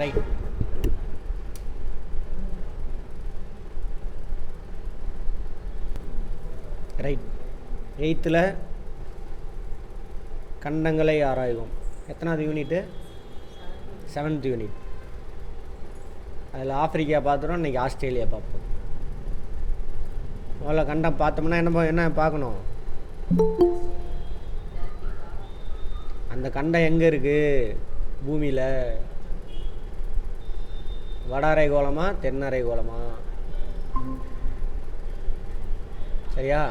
Right. Right. 8th கண்டங்களை ஆராய்வோம். எத்தனாவது unit? 7th unit. அதில் ஆப்பிரிக்கா பார்த்துட்டோம், இன்றைக்கி ஆஸ்திரேலியா பார்ப்போம். முதல்ல கண்டம் பார்த்தோம்னா என்ன பார்க்கணும்? அந்த கண்டம் எங்கே இருக்குது பூமியில்? வட அரைக்கோளமா தென் அரைக்கோளமா? சரியா?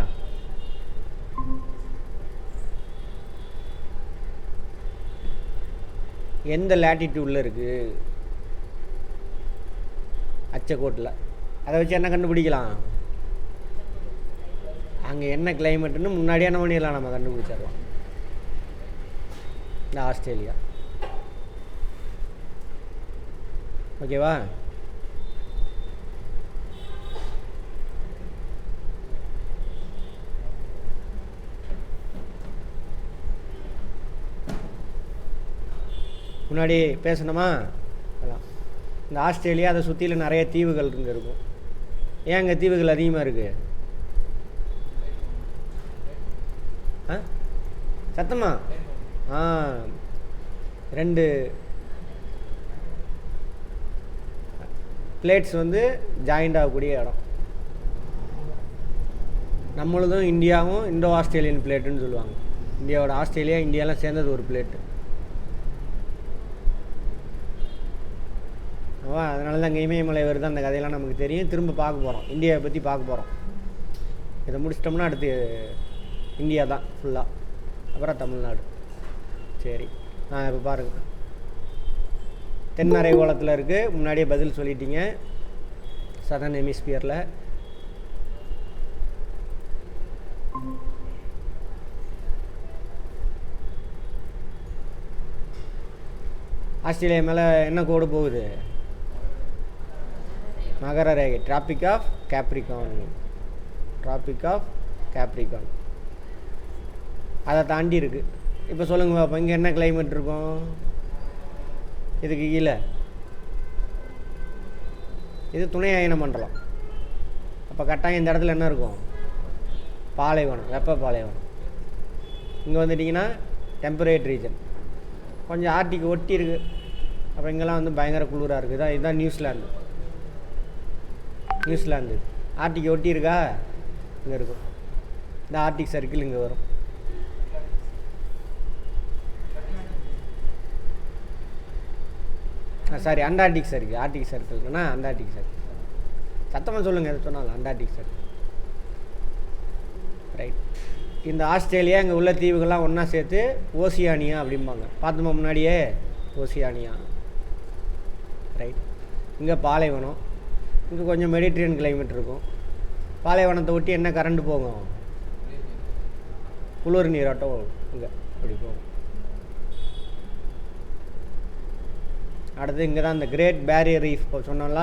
எந்த லேட்டிடியூடில் இருக்குது? அச்சக்கோட்டில். அதை வச்சு என்ன கண்டுபிடிக்கலாம்? அங்கே என்ன கிளைமேட்டுன்னு முன்னாடியே என்ன பண்ணிடலாம், நம்ம கண்டுபிடிச்சிடலாம். இந்த ஆஸ்திரேலியா. ஓகேவா? முன்னாடி பேசணுமா? அதான் இந்த ஆஸ்திரேலியா, அதை சுற்றியில் நிறைய தீவுகள் இங்கே இருக்கும். ஏன் அங்கே தீவுகள் அதிகமாக இருக்குது? சத்தமா? 2 பிளேட்ஸ் ஜாயிண்ட் ஆகக்கூடிய இடம். நம்மளதும் இந்தியாவும் இந்தோ ஆஸ்திரேலியன் பிளேட்டுன்னு சொல்லுவாங்க. இந்தியாவோட ஆஸ்திரேலியா இந்தியாலாம் சேர்ந்தது ஒரு பிளேட்டு. அதனால தான் அங்கே இமயமலை வருது. அந்த கதையெல்லாம் நமக்கு தெரியும். திரும்ப பார்க்க போகிறோம், இந்தியாவை பற்றி பார்க்க போகிறோம். இதை முடிச்சிட்டோம்னா அடுத்து இந்தியா தான் ஃபுல்லாக, அப்புறம் தமிழ்நாடு. சரி, இப்போ பாருங்கள். தென் அரைக்கோளத்தில் இருக்குது. முன்னாடியே பதில் சொல்லிட்டீங்க. சதர்ன் ஹெமிஸ்பியரில். ஆஸ்திரேலியா மேலே என்ன கோடு போகுது? மகர ரேகை. Tropic of Capricorn. Tropic of Capricorn. அதை தாண்டி இருக்குது. இப்போ சொல்லுங்க பாப்பா, இங்கே என்ன கிளைமேட் இருக்கும்? இதுக்கு கீழே இது துணை அயன மண்டலம். அப்போ கட்டாயம் இந்த இடத்துல என்ன இருக்கும்? பாலைவனம், வெப்ப பாலைவனம். இங்கே வந்துட்டிங்கன்னா டெம்பரேட் ரீஜன். கொஞ்சம் ஆர்டிக் ஒட்டி இருக்குது. அப்போ இங்கெல்லாம் பயங்கர குளிராக இருக்குது. இதுதான் நியூசிலாந்து. நியூசிலாந்து ஆர்டிக் ஒட்டி இருக்கா? இங்கே இருக்கும். இந்த ஆர்டிக் சர்க்கிள் இங்கே வரும். Sorry, Antarctic circle. ஆர்டிக் சர்க்கிள்னா அண்டார்டிக் சர்க்கிள். சத்தமாக சொல்லுங்கள் எது சொன்னாலும். Antarctic circle. ரைட். இந்த ஆஸ்திரேலியா இங்கே உள்ள தீவுகள்லாம் ஒன்றா சேர்த்து ஓசியானியா அப்படிம்பாங்க. பார்த்தோமா முன்னாடியே? ஓசியானியா. ரைட். இங்கே பாலைவனம். இங்கே கொஞ்சம் மெடிட்ரேனியன் கிளைமேட் இருக்கும். பாலைவனத்தை ஒட்டி என்ன கரண்ட் போகும்? குளிர் நீராட்டம் இங்கே அப்படி போகும். அடுத்து இங்கே தான் இந்த கிரேட் பேரியர் ரீஃப் சொன்னோம்ல,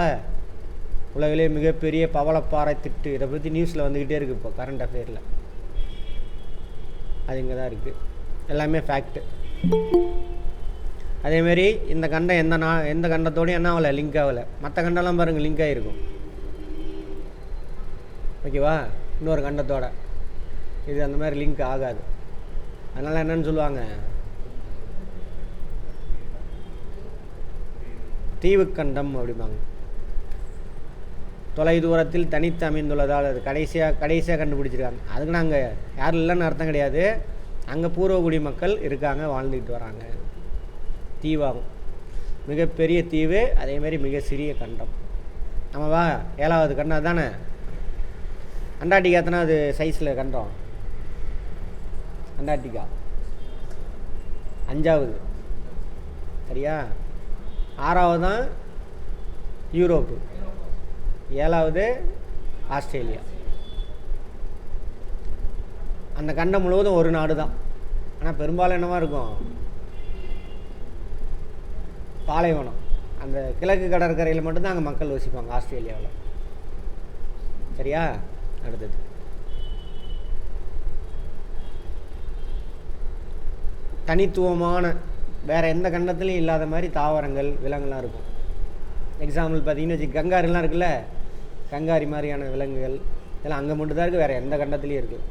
உலகிலே மிகப்பெரிய பவளப்பாறை திட்டு. இதை பற்றி நியூஸில் வந்துக்கிட்டே இருக்குது இப்போ கரண்ட் அஃபேரில். அது இங்கே தான் இருக்குது. எல்லாமே ஃபேக்ட்டு. அதேமாரி இந்த கண்டம் எந்த கண்டத்தோடையும் என்ன ஆகலை? லிங்க் ஆகலை. மற்ற கண்டம்லாம் பாருங்கள் லிங்க் ஆகிருக்கும். ஓகேவா? இன்னொரு கண்டத்தோட இது அந்த மாதிரி லிங்க் ஆகாது. அதனால் என்னன்னு சொல்லுவாங்க? தீவுக்கண்டம் அப்படிம்பாங்க. தொலை தூரத்தில் தனித்து அமைந்துள்ளதால் அது கடைசியாக கண்டுபிடிச்சிருக்காங்க. அதுக்கு நாங்கள் யாரும் இல்லைன்னு அர்த்தம் கிடையாது. அங்கே பூர்வகுடி மக்கள் இருக்காங்க, வாழ்ந்துக்கிட்டு வராங்க. தீவாகும். மிகப்பெரிய தீவு, அதேமாரி மிக சிறிய கண்டம். ஆமாவா? 7வது கண்டம் தானே. அண்டார்டிகா எத்தனாவது சைஸில் கண்டம்? அண்டார்டிகா 5வது. சரியா? 6வது தான் யூரோப்பு. 7வது ஆஸ்திரேலியா. அந்த கண்டம் முழுவதும் ஒரு நாடு தான். ஆனால் பெரும்பாலும் என்னவா இருக்கும்? பாலைவனம். அந்த கிழக்கு கடற்கரையில் மட்டும்தான் அங்கே மக்கள் வசிப்பாங்க ஆஸ்திரேலியாவில். சரியா? அடுத்தது தனித்துவமான வேறு எந்த கண்டத்துலையும் இல்லாத மாதிரி தாவரங்கள், விலங்குலாம் இருக்கும். எக்ஸாம்பிள் பார்த்தீங்கன்னு வச்சு கங்காரிலாம் இருக்குல்ல, கங்காரி மாதிரியான விலங்குகள் இதெல்லாம் அங்கே மட்டும் தான் இருக்குது, வேறு எந்த கண்டத்துலேயும் இருக்குது.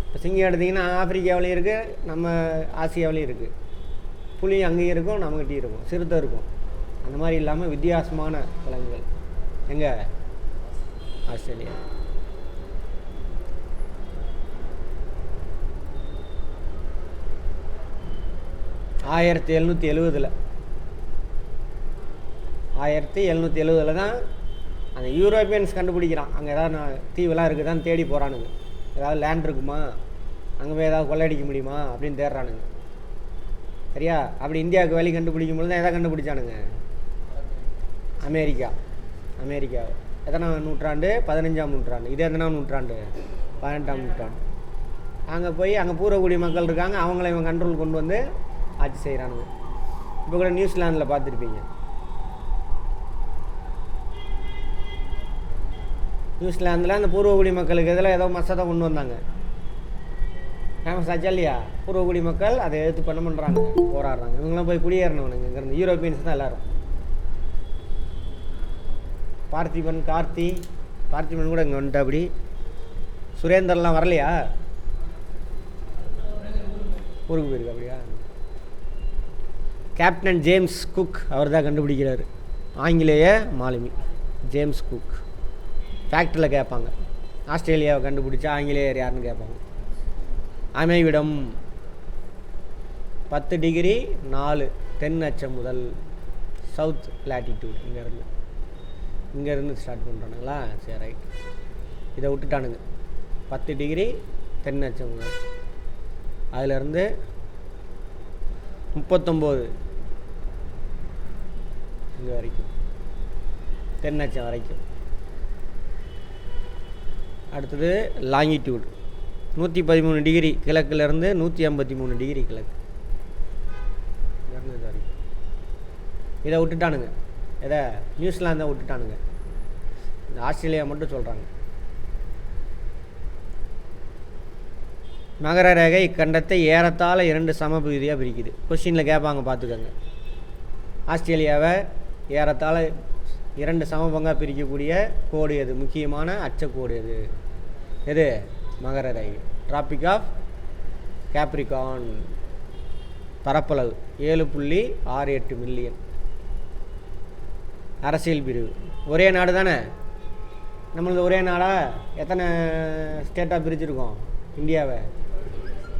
இப்போ சிங்கம் எடுத்திங்கன்னா ஆப்பிரிக்காவிலையும் இருக்குது, நம்ம ஆசியாவிலையும் இருக்குது. புலி அங்கேயும் இருக்கும், நம்மகிட்டையும் இருக்கும், சிறுத்தை இருக்கும். அந்த மாதிரி இல்லாமல் வித்தியாசமான விலங்குகள் எங்கே? ஆஸ்திரேலியா. ஆயிரத்தி 1770 தான் அந்த யூரோப்பியன்ஸ் கண்டுபிடிக்கிறான். அங்கே ஏதாவது தீவெல்லாம் இருக்குதான்னு தேடி போகிறானுங்க. ஏதாவது லேண்ட் இருக்குமா, அங்கே போய் ஏதாவது கொள்ளையடிக்க முடியுமா அப்படின்னு தேடுறானுங்க. சரியா? அப்படி இந்தியாவுக்கு வழி கண்டுபிடிக்கும் பொழுது தான் எதை கண்டுபிடிச்சானுங்க? அமெரிக்கா. எத்தனாம் நூற்றாண்டு? 15ஆம் நூற்றாண்டு. இது எத்தனாம் நூற்றாண்டு? 18ஆம் நூற்றாண்டு. அங்கே போய் அங்கே பூர்வகுடி மக்கள் இருக்காங்க, அவங்கள இவன் கண்ட்ரோல் கொண்டு வந்து ஆட்சி செய்கிறானுங்க. இப்போ கூட நியூசிலாந்தில் பார்த்துருப்பீங்க. நியூசிலாந்தில் அந்த பூர்வகுடி மக்களுக்கு இதில் ஏதோ மசோதா கொண்டு வந்தாங்க. ஃபேமஸ் ஆச்சா இல்லையா? பூர்வகுடி மக்கள் அதை எதிர்த்து பண்ண பண்ணுறாங்க, போராடுறாங்க. இவங்களாம் போய் குடியேறினவனுங்க இங்கேருந்து. யூரோப்பியன்ஸ் தான் எல்லோரும். பார்த்திபன் கூட இங்கே வந்துட்டு. அப்படி சுரேந்தர்லாம் வரலையா? ஊருக்கு போயிருக்கு. அப்படியா? கேப்டன் ஜேம்ஸ் குக் அவர் தான் கண்டுபிடிக்கிறார். ஆங்கிலேய மாலுமி ஜேம்ஸ் குக். ஃபேக்டரியில் கேட்பாங்க, ஆஸ்திரேலியாவை கண்டுபிடிச்சா ஆங்கிலேயர் யாருன்னு கேட்பாங்க. அமைவிடம் 10 டிகிரி 4 தென் அச்சம் முதல் சவுத் லேட்டிடியூட். இங்கேருந்து ஸ்டார்ட் பண்ணுறானுங்களா? சரி, ரைட். இதை விட்டுட்டானுங்க. 10 டிகிரி தென் அச்சம் முதல், அதிலேருந்து 39 இங்கே வரைக்கும், தென் அச்சம் வரைக்கும். அடுத்தது லாங்கிடியூட் 113 டிகிரி கிழக்குலேருந்து 153 டிகிரி கிழக்கு. இதை விட்டுட்டானுங்க. எதை? நியூசிலாந்தை விட்டுட்டானுங்க. இந்த ஆஸ்திரேலியா மட்டும் சொல்கிறாங்க. மகர ரேகை இக்கண்டத்தை ஏறத்தாழ 2 சமபகுதியாக பிரிக்குது. கொஸ்டினில் கேட்பாங்க, பார்த்துக்கோங்க. ஆஸ்திரேலியாவை ஏறத்தாழ 2 சமபங்காக பிரிக்கக்கூடிய கோடு எது? முக்கியமான அச்சக்கோடு எது? எது? மகர ரேகை. Tropic of Capricorn. பரப்பளவு 7.68 மில்லியன். அரசியல் பிரிவு ஒரே நாடு தானே நம்மளது. ஒரே நாடா? எத்தனை ஸ்டேட்டாக பிரிச்சுருக்கோம் இந்தியாவை?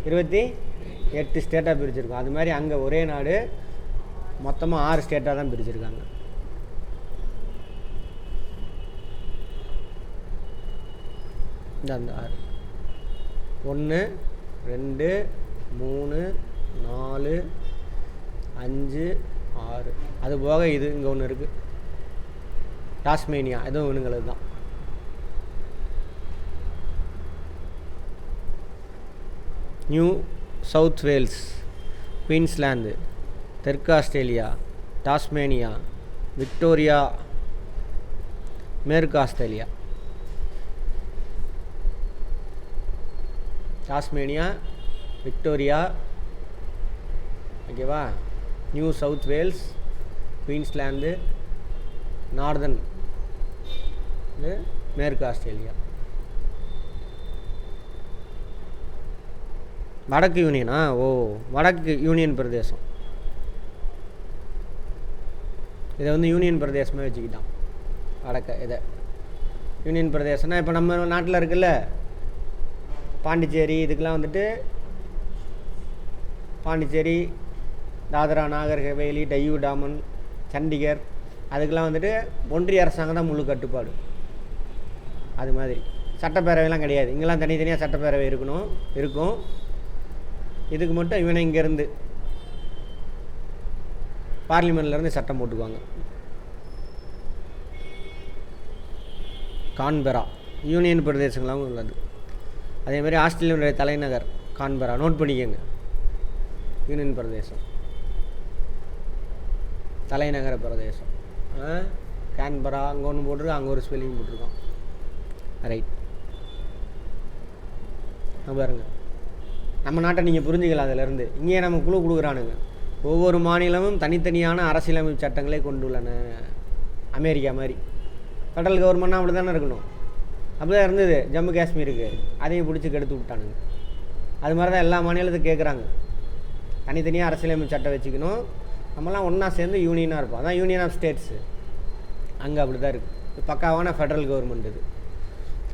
28 ஸ்டேட்டாக பிரிச்சுருக்கோம். அது மாதிரி அங்கே ஒரே நாடு மொத்தமாக 6 ஸ்டேட்டாக தான் பிரிச்சுருக்காங்க. இந்த 6 1 2 3 4 5 6. அது போக இது இங்கே ஒன்று இருக்குது, டாஸ்மேனியா. இதுவும் இவனுங்களுக்கு தான். நியூ சவுத் வேல்ஸ், குயின்ஸ்லாந்து, தெற்கு ஆஸ்திரேலியா, டாஸ்மேனியா, விக்டோரியா, மேற்கு ஆஸ்திரேலியா. டாஸ்மேனியா, விக்டோரியா, ஓகேவா? New South Wales, Queensland, Northern மேற்கு ஆஸ்திரேலியா. வடக்கு யூனியனா? வடக்கு யூனியன் பிரதேசம். இதை யூனியன் பிரதேசமாக வச்சுக்கிட்டான். வடக்க இதை யூனியன் பிரதேசம்னா இப்போ நம்ம நாட்டில் இருக்குல்ல, பாண்டிச்சேரி, இதுக்கெலாம் பாண்டிச்சேரி, தாதரா நாகர் ஹவேலி, டையூ டாமன், சண்டிகர், அதுக்கெலாம் ஒன்றிய அரசாங்கம் தான் முழு கட்டுப்பாடு. அது மாதிரி சட்டப்பேரவைலாம் கிடையாது. இங்கெல்லாம் தனித்தனியாக சட்டப்பேரவை இருக்கும். இதுக்கு மட்டும் இவனை இங்கேருந்து பார்லிமெண்ட்லேருந்து சட்டம் போட்டுக்குவாங்க. கான்பெரா யூனியன் பிரதேசங்களாகவும் உள்ளது. அதேமாதிரி ஆஸ்திரேலியாவுடைய தலைநகர் கான்பெரா. நோட் பண்ணிக்கோங்க, யூனியன் பிரதேசம், தலைநகர பிரதேசம். கேன்பரா அங்கே ஒன்று போட்டிருக்கு, அங்கே ஒரு ஸ்பெல்லிங் போட்டிருக்கோம். ரைட். பாருங்க, நம்ம நாட்டை நீங்கள் புரிஞ்சுக்கலாம். அதிலேருந்து இங்கேயே நம்ம குழு கொடுக்குறானுங்க. ஒவ்வொரு மாநிலமும் தனித்தனியான அரசியலமைப்பு சட்டங்களை கொண்டுள்ளன. அமெரிக்கா மாதிரி. ஃபெடரல் கவர்மெண்ட்னா அப்படி தானே இருக்கணும். அப்படி தான் இருந்தது ஜம்மு காஷ்மீருக்கு. அதையும் பிடிச்சி கெடுத்து விட்டானுங்க. அது மாதிரி தான் எல்லா மாநிலத்துக்கும் கேட்குறாங்க, தனித்தனியாக அரசியலமைப்பு சட்டம் வச்சுக்கணும், நம்மலாம் ஒன்றா சேர்ந்து யூனியனாக இருப்போம். அதான் யூனியன் ஆஃப் ஸ்டேட்ஸு. அங்கே அப்படி தான் இருக்குது. பக்காவான ஃபெடரல் கவர்மெண்ட் இது.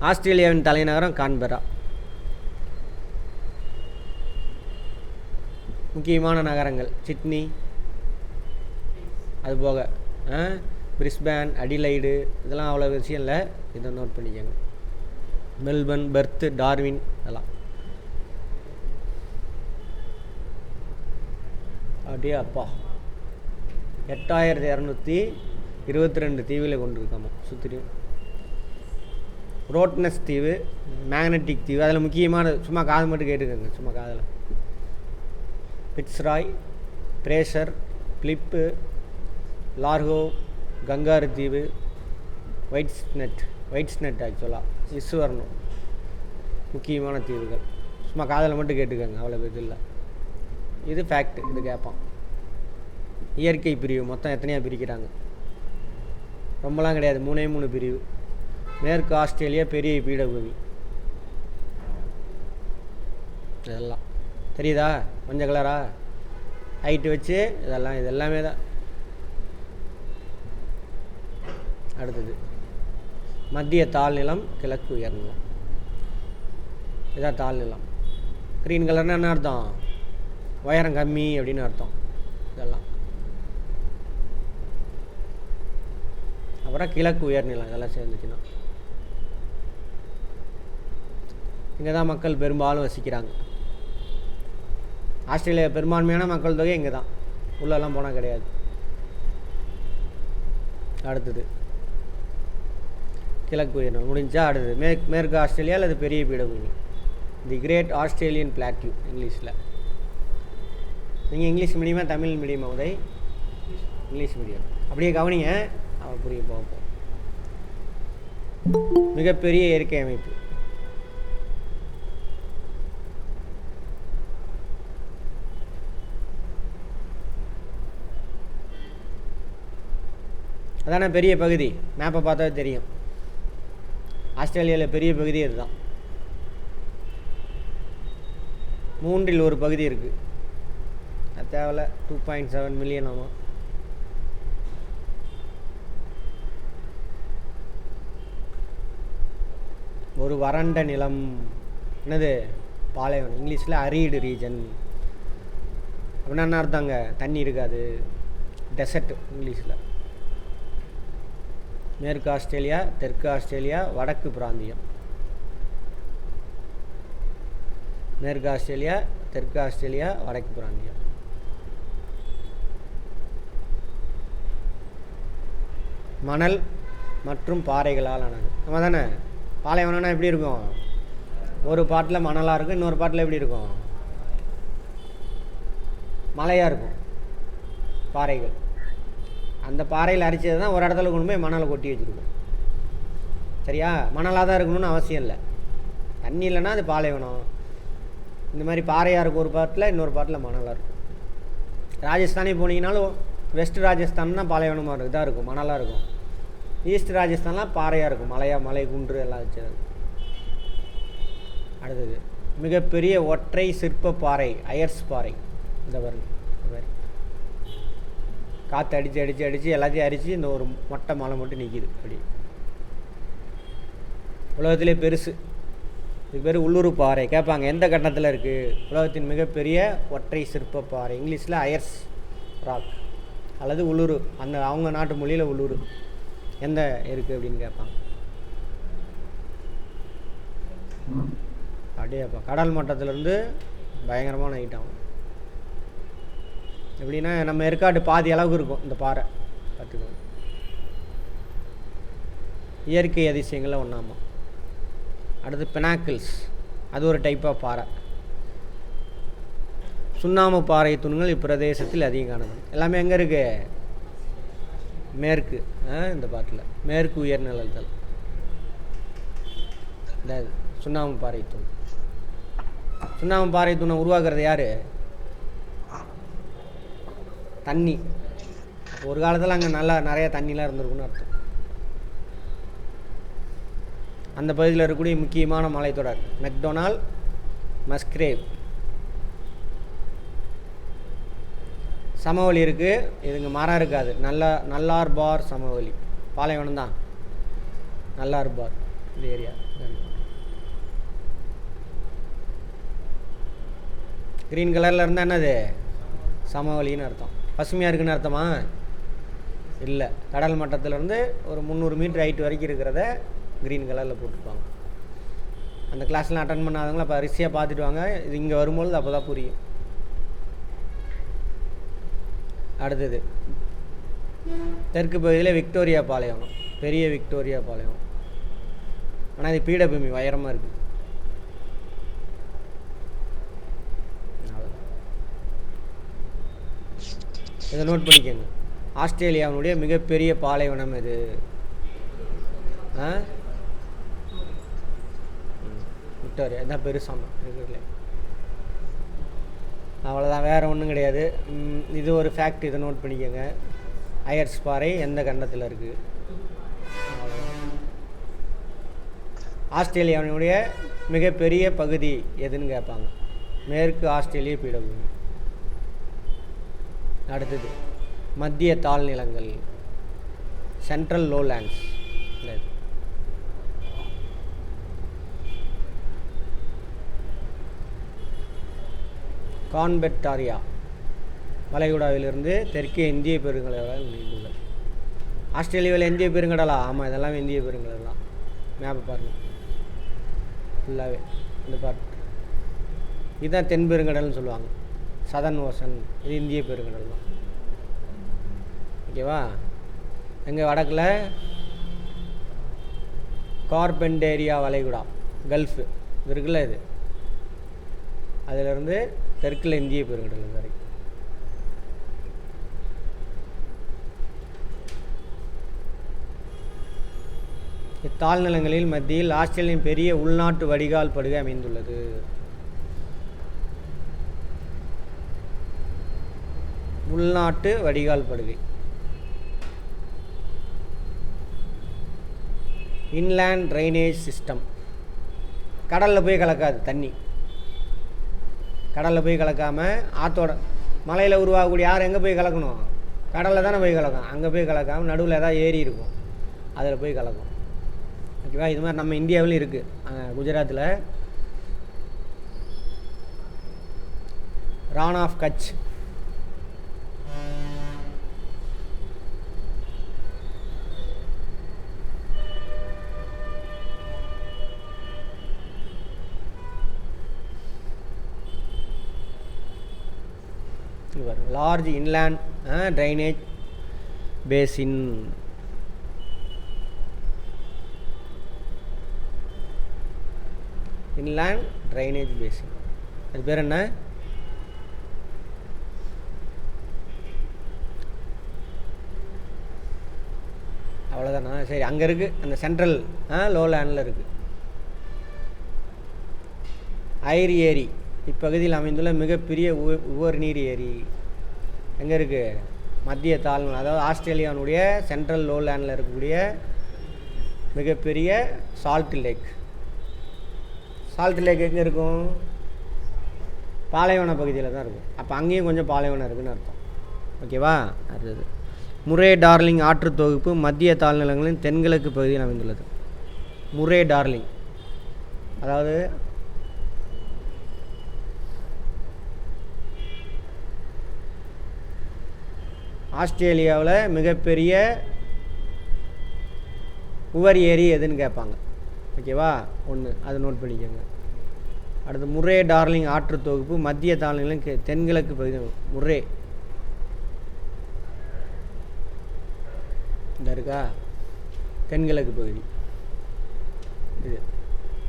ஆஸ்திரேலியாவின் தலைநகரம் கான்பெரா. முக்கியமான நகரங்கள் சிட்னி, அதுபோக பிரிஸ்பேன், அடிலைடு, இதெல்லாம் அவ்வளோ விஷயம் இல்லை, இதை நோட் பண்ணிக்கோங்க. மெல்பர்ன், பெர்த்து, டார்வின், இதெல்லாம். அப்படியே அப்பா 8222 தீவில் கொண்டு இருக்காமா சுற்றியும். ரோட்னஸ் தீவு, மேக்னட்டிக் தீவு, அதில் முக்கியமான சும்மா காது மட்டும் கேட்டுக்கோங்க, சும்மா காதில். பிட்ஸ்ராய், பிரேசர், பிலிப்பு, லார்கோ, கங்காரு தீவு, ஒயிட்ஸ்நெட் ஆக்சுவலாக இஸ்வர்ணம், முக்கியமான தீவுகள். சும்மா காதில் மட்டும் கேட்டுக்கோங்க, அவ்வளோ இது இல்லை. இது ஃபேக்ட், இது கேட்பான். இயற்கை பிரிவு மொத்தம் எத்தனையாக பிரிக்கிறாங்க? ரொம்பலாம் கிடையாது, 3 பிரிவு. மேற்கு ஆஸ்திரேலியா பெரிய பீடபூமி. இதெல்லாம் தெரியுதா? கொஞ்சம் கலரா ஹைட்டு வச்சு இதெல்லாம் இது எல்லாமே தான். அடுத்தது மத்திய தாழ்நிலம், கிழக்கு உயர்நிலம். இதான் தாழ்நிலம். க்ரீன் கலர்னா என்ன அர்த்தம்? உயரம் கம்மி அப்படின்னு அர்த்தம். இதெல்லாம் அப்புறம் கிழக்கு உயர்நிலம், இதெல்லாம் சேர்ந்துச்சுன்னா இங்கே தான் மக்கள் பெரும்பாலும் வசிக்கிறாங்க. ஆஸ்திரேலியா பெரும்பான்மையான மக்கள் தொகை இங்கே தான், உள்ளெல்லாம் போனால் கிடையாது. அடுத்தது கிழக்கு உயர்நிலம் முடிஞ்சா அடுத்தது மேற்கு ஆஸ்திரேலியா அல்லது பெரிய பீடபூமி, தி கிரேட் ஆஸ்திரேலியன் பிளாட்யூ இங்கிலீஷில். நீங்கள் இங்கிலீஷ் மீடியமாக தமிழ் மீடியமா உதய்? English medium. அப்படியே கவனிங்க, அவன் புரிய பார்ப்போம். மிகப்பெரிய இயற்கை அமைப்பு. அதான பெரிய பகுதி, மேப்பை பார்த்தா தெரியும். ஆஸ்திரேலியாவில் பெரிய பகுதி அதுதான். 1/3 பகுதி இருக்குது. அது தேவையில்ல, 2.7 மில்லியன் ஆமாம். ஒரு வறண்ட நிலம், என்னது பாலைவனம், இங்கிலீஷில் அரீடு ரீஜன். அப்படின்னா என்ன அர்த்தங்க? தண்ணி இருக்காது, டெசர்ட் இங்கிலீஷில். மேற்கு ஆஸ்திரேலியா, தெற்கு ஆஸ்திரேலியா, வடக்கு பிராந்தியம். மேற்கு ஆஸ்திரேலியா, தெற்கு ஆஸ்திரேலியா, வடக்கு பிராந்தியம். மணல் மற்றும் பாறைகளால் ஆனது. நம்ம தானே பாலைவனம்னா எப்படி இருக்கும்? ஒரு பாட்டில் மணலாக இருக்கும், இன்னொரு பாட்டில் எப்படி இருக்கும்? மலையாக இருக்கும். பாறைகள், அந்த பாறையில் அரிச்சது தான் ஒரு இடத்துல கொண்டு போய் மணலை கொட்டி வச்சுருக்கோம். சரியா? மணலாக தான் இருக்கணும்னு அவசியம் இல்லை. தண்ணி இல்லைன்னா அது பாலைவனம். இந்த மாதிரி பாறையாக இருக்கும் ஒரு பாட்டில், இன்னொரு பாட்டில் மணலாக இருக்கும். ராஜஸ்தானே போனீங்கன்னாலும் வெஸ்ட் ராஜஸ்தான் தான் பாலைவனமாக இதாக இருக்கும், மணலாக இருக்கும். ஈஸ்ட் ராஜஸ்தான்லாம் பாறையாக இருக்கும், மலை குன்று எல்லாம் வச்சது. அடுத்தது மிகப்பெரிய ஒற்றை சிற்ப பாறை, அயர்ஸ் பாறை. இந்த பாருங்க, காற்று அடித்து எல்லாத்தையும் அரித்து இந்த ஒரு மொட்டை மலை மட்டும் நிற்கிது. அப்படி உலகத்திலே பெருசு. இதுக்கு பேர் உள்ளூர் பாறை. கேட்பாங்க எந்த கட்டத்தில் இருக்குது? உலகத்தின் மிகப்பெரிய ஒற்றை சிற்ப பாறை, இங்கிலீஷில் அயர்ஸ் ராக் அல்லது உள்ளூர். அந்த அவங்க நாட்டு மொழியில் உள்ளூர் எந்த இருக்குது அப்படின்னு கேட்பாங்க. அப்படியேப்பா கடல் மட்டத்திலேருந்து பயங்கரமான ஐட்டம். எப்படின்னா நம்ம ஏற்காடு பாதி அளவுக்கு இருக்கும் இந்த பாறை, பார்த்துக்கோங்க. இயற்கை அதிசயங்களில் ஒன்றாமா. அடுத்து பெனாக்கிள்ஸ், அது ஒரு டைப் ஆஃப் பாறை. சுண்ணாம்பு பாறை தூண்கள் இப்பிரதேசத்தில் அதிகம் காணப்படும். எல்லாமே எங்கே இருக்குது? மேற்கு, இந்த பாட்டில் மேற்கு உயர்நிலத்தல். இந்த சுண்ணாம்பு பாறை தூண். சுண்ணாம்பு பாறை தூணை உருவாக்குறது யார்? தண்ணி. ஒரு காலத்தில் அங்கே நிறைய தண்ணிலாம் இருந்திருக்குன்னு அர்த்தம். அந்த பகுதியில் இருக்கக்கூடிய முக்கியமான மலைத்தொடர் மெக்டொனால், மஸ்கிரேவ். சமவெளி இருக்குது, இதுங்க மரம் இருக்காது. நல்லார்பார் சமவெளி, பாலைவனம் தான் நல்லார்பார் இந்த ஏரியா. க்ரீன் கலரில் இருந்தால் என்னது? சமவெளின்னு அர்த்தம். பசுமையாக இருக்குன்னு அர்த்தமா? இல்லை. கடல் மட்டத்திலேருந்து ஒரு 300 மீட்டர் ஹைட் வரைக்கும் இருக்கிறத க்ரீன் கலரில் போட்டிருப்பாங்க. அந்த கிளாஸ்லாம் அட்டன் பண்ணாதவங்கள அப்போ ரிசியாக பார்த்துட்டு வாங்க. இது இங்கே வரும்பொழுது அப்போ தான் புரியும். அடுத்தது தெற்கு பகுதியில் விக்டோரியா பாலைவனம், பெரிய விக்டோரியா பாலைவனம். ஆனால் இது பீடபூமி, உயரமாக இருக்குது. இதை நோட் பண்ணிக்கோங்க. ஆஸ்திரேலியாவினுடைய மிகப்பெரிய பாலைவனம் இது. விக்டோரியா இதான் பெருசாமா இருக்கிறதுல. அவ்வளோதான், வேறு ஒன்றும் கிடையாது. இது ஒரு ஃபேக்ட், இதை நோட் பண்ணிக்கோங்க. அயர்ஸ் பாறை எந்த கண்டத்தில் இருக்குது? ஆஸ்திரேலியாவினுடைய மிகப்பெரிய பகுதி எதுன்னு கேட்பாங்க. மேற்கு ஆஸ்திரேலிய பீடபூமி. அடுத்தது மத்திய தாழ்நிலங்கள், சென்ட்ரல் லோலேண்ட்ஸ். கான்பெட்டாரியா வளைகுடாவிலிருந்து தெற்கே இந்திய பெருங்கடலால் நீண்டுள்ளது. ஆஸ்திரேலியாவில் இந்திய பெருங்கடலா? ஆமாம், இதெல்லாம் இந்திய பெருங்கடல் தான். மேப்பை பாருங்கள் ஃபுல்லாகவே. இந்த பார்ட் இதுதான் தென் பெருங்கடல்னு சொல்லுவாங்க. சதர்ன் ஓசன், இது இந்திய பெருங்கடல் தான். ஓகேவா? எங்கள் வடக்கில் கார்பெண்டேரியா வளைகுடா, கல்ஃபு இது இருக்குல்ல, இது அதிலிருந்து தெற்கில் இந்திய பெருங்கடல் வரைக்கும். இத்தாழ்நிலங்களில் மத்தியில் ஆஸ்திரேலியாவின் பெரிய உள்நாட்டு வடிகால் படுகை அமைந்துள்ளது. உள்நாட்டு வடிகால் படுகை. Inland drainage system. கடலில் போய் கலக்காது தண்ணி. கடலில் போய் கலக்காமல் ஆற்றோட மலையில் உருவாகக்கூடிய யார் எங்கே போய் கலக்கணும்? கடலில் தானே போய் கலக்கும். அங்கே போய் கலக்காமல் நடுவில் ஏதாவது ஏரி இருக்கும், அதில் போய் கலக்கும். ஓகேவா? இது மாதிரி நம்ம இந்தியாவிலும் இருக்குது. குஜராத்தில் Rann of Kutch, large inland drainage basin. inland drainage basin அது பேர் என்ன? அவ்வளோதானா? சரி, அங்கே இருக்குது. அந்த சென்ட்ரல் லோலேண்டில் இருக்குது. ஐரி ஏரி இப்பகுதியில் அமைந்துள்ள மிகப்பெரிய உவர்நீர் ஏரி எங்கே இருக்குது? மத்திய தாழ்நிலம், அதாவது ஆஸ்திரேலியாவுடைய சென்ட்ரல் லோலேண்டில் இருக்கக்கூடிய மிகப்பெரிய சால்ட் லேக். சால்ட் லேக் எங்கே இருக்கும்? பாலைவன பகுதியில் தான் இருக்கும். அப்போ அங்கேயும் கொஞ்சம் பாலைவனம் இருக்குதுன்னு அர்த்தம். ஓகேவா? அடுத்தது முரே டார்லிங் ஆற்று தொகுப்பு மத்திய தாழ்நிலங்களின் தென்கிழக்கு பகுதியில் அமைந்துள்ளது. முரே டார்லிங் அதாவது ஆஸ்திரேலியாவில் மிகப்பெரிய உவர் ஏரி எதுன்னு கேட்பாங்க. ஓகேவா? ஒன்று அதை நோட் பண்ணிக்கோங்க. அடுத்து முரே டார்லிங் ஆற்று தொகுப்பு மத்திய தாழ்நிலம் தென்கிழக்கு பகுதி. முரே இந்த இருக்கா, தென்கிழக்கு பகுதி. இது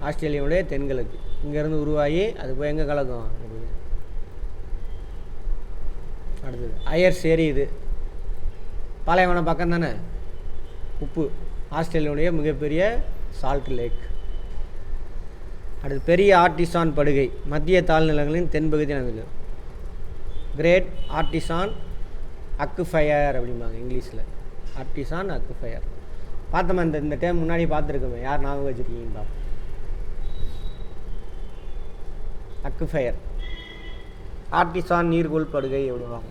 ஆஸ்திரேலியாவுடைய தென்கிழக்கு. இங்கேருந்து உருவாகி அது போய் எங்கே கலக்கும்? அடுத்தது அயர்ஸ் ஏரி. இது பாலைவனம் பக்கம் தானே, உப்பு. ஆஸ்திரேலியாவுடைய மிகப்பெரிய சால்ட் லேக். அடுத்து பெரிய ஆர்டிசான் படுகை மத்திய தாழ்நிலங்களின் தென்பகுதியில் அமைந்துள்ளது. கிரேட் ஆர்டிசான் அக்குஃபயர் அப்படிம்பாங்க இங்கிலீஷில். ஆர்டிசான் அக்குஃபயர் பார்த்தோமா இந்த டைம் முன்னாடி பார்த்துருக்கோமே, யார் ஞாபகம் வச்சுருக்கீங்க பார்ப்போம். அக்குஃபயர், ஆர்டிசான் நீர்கோள் படுகை அப்படிவாங்க.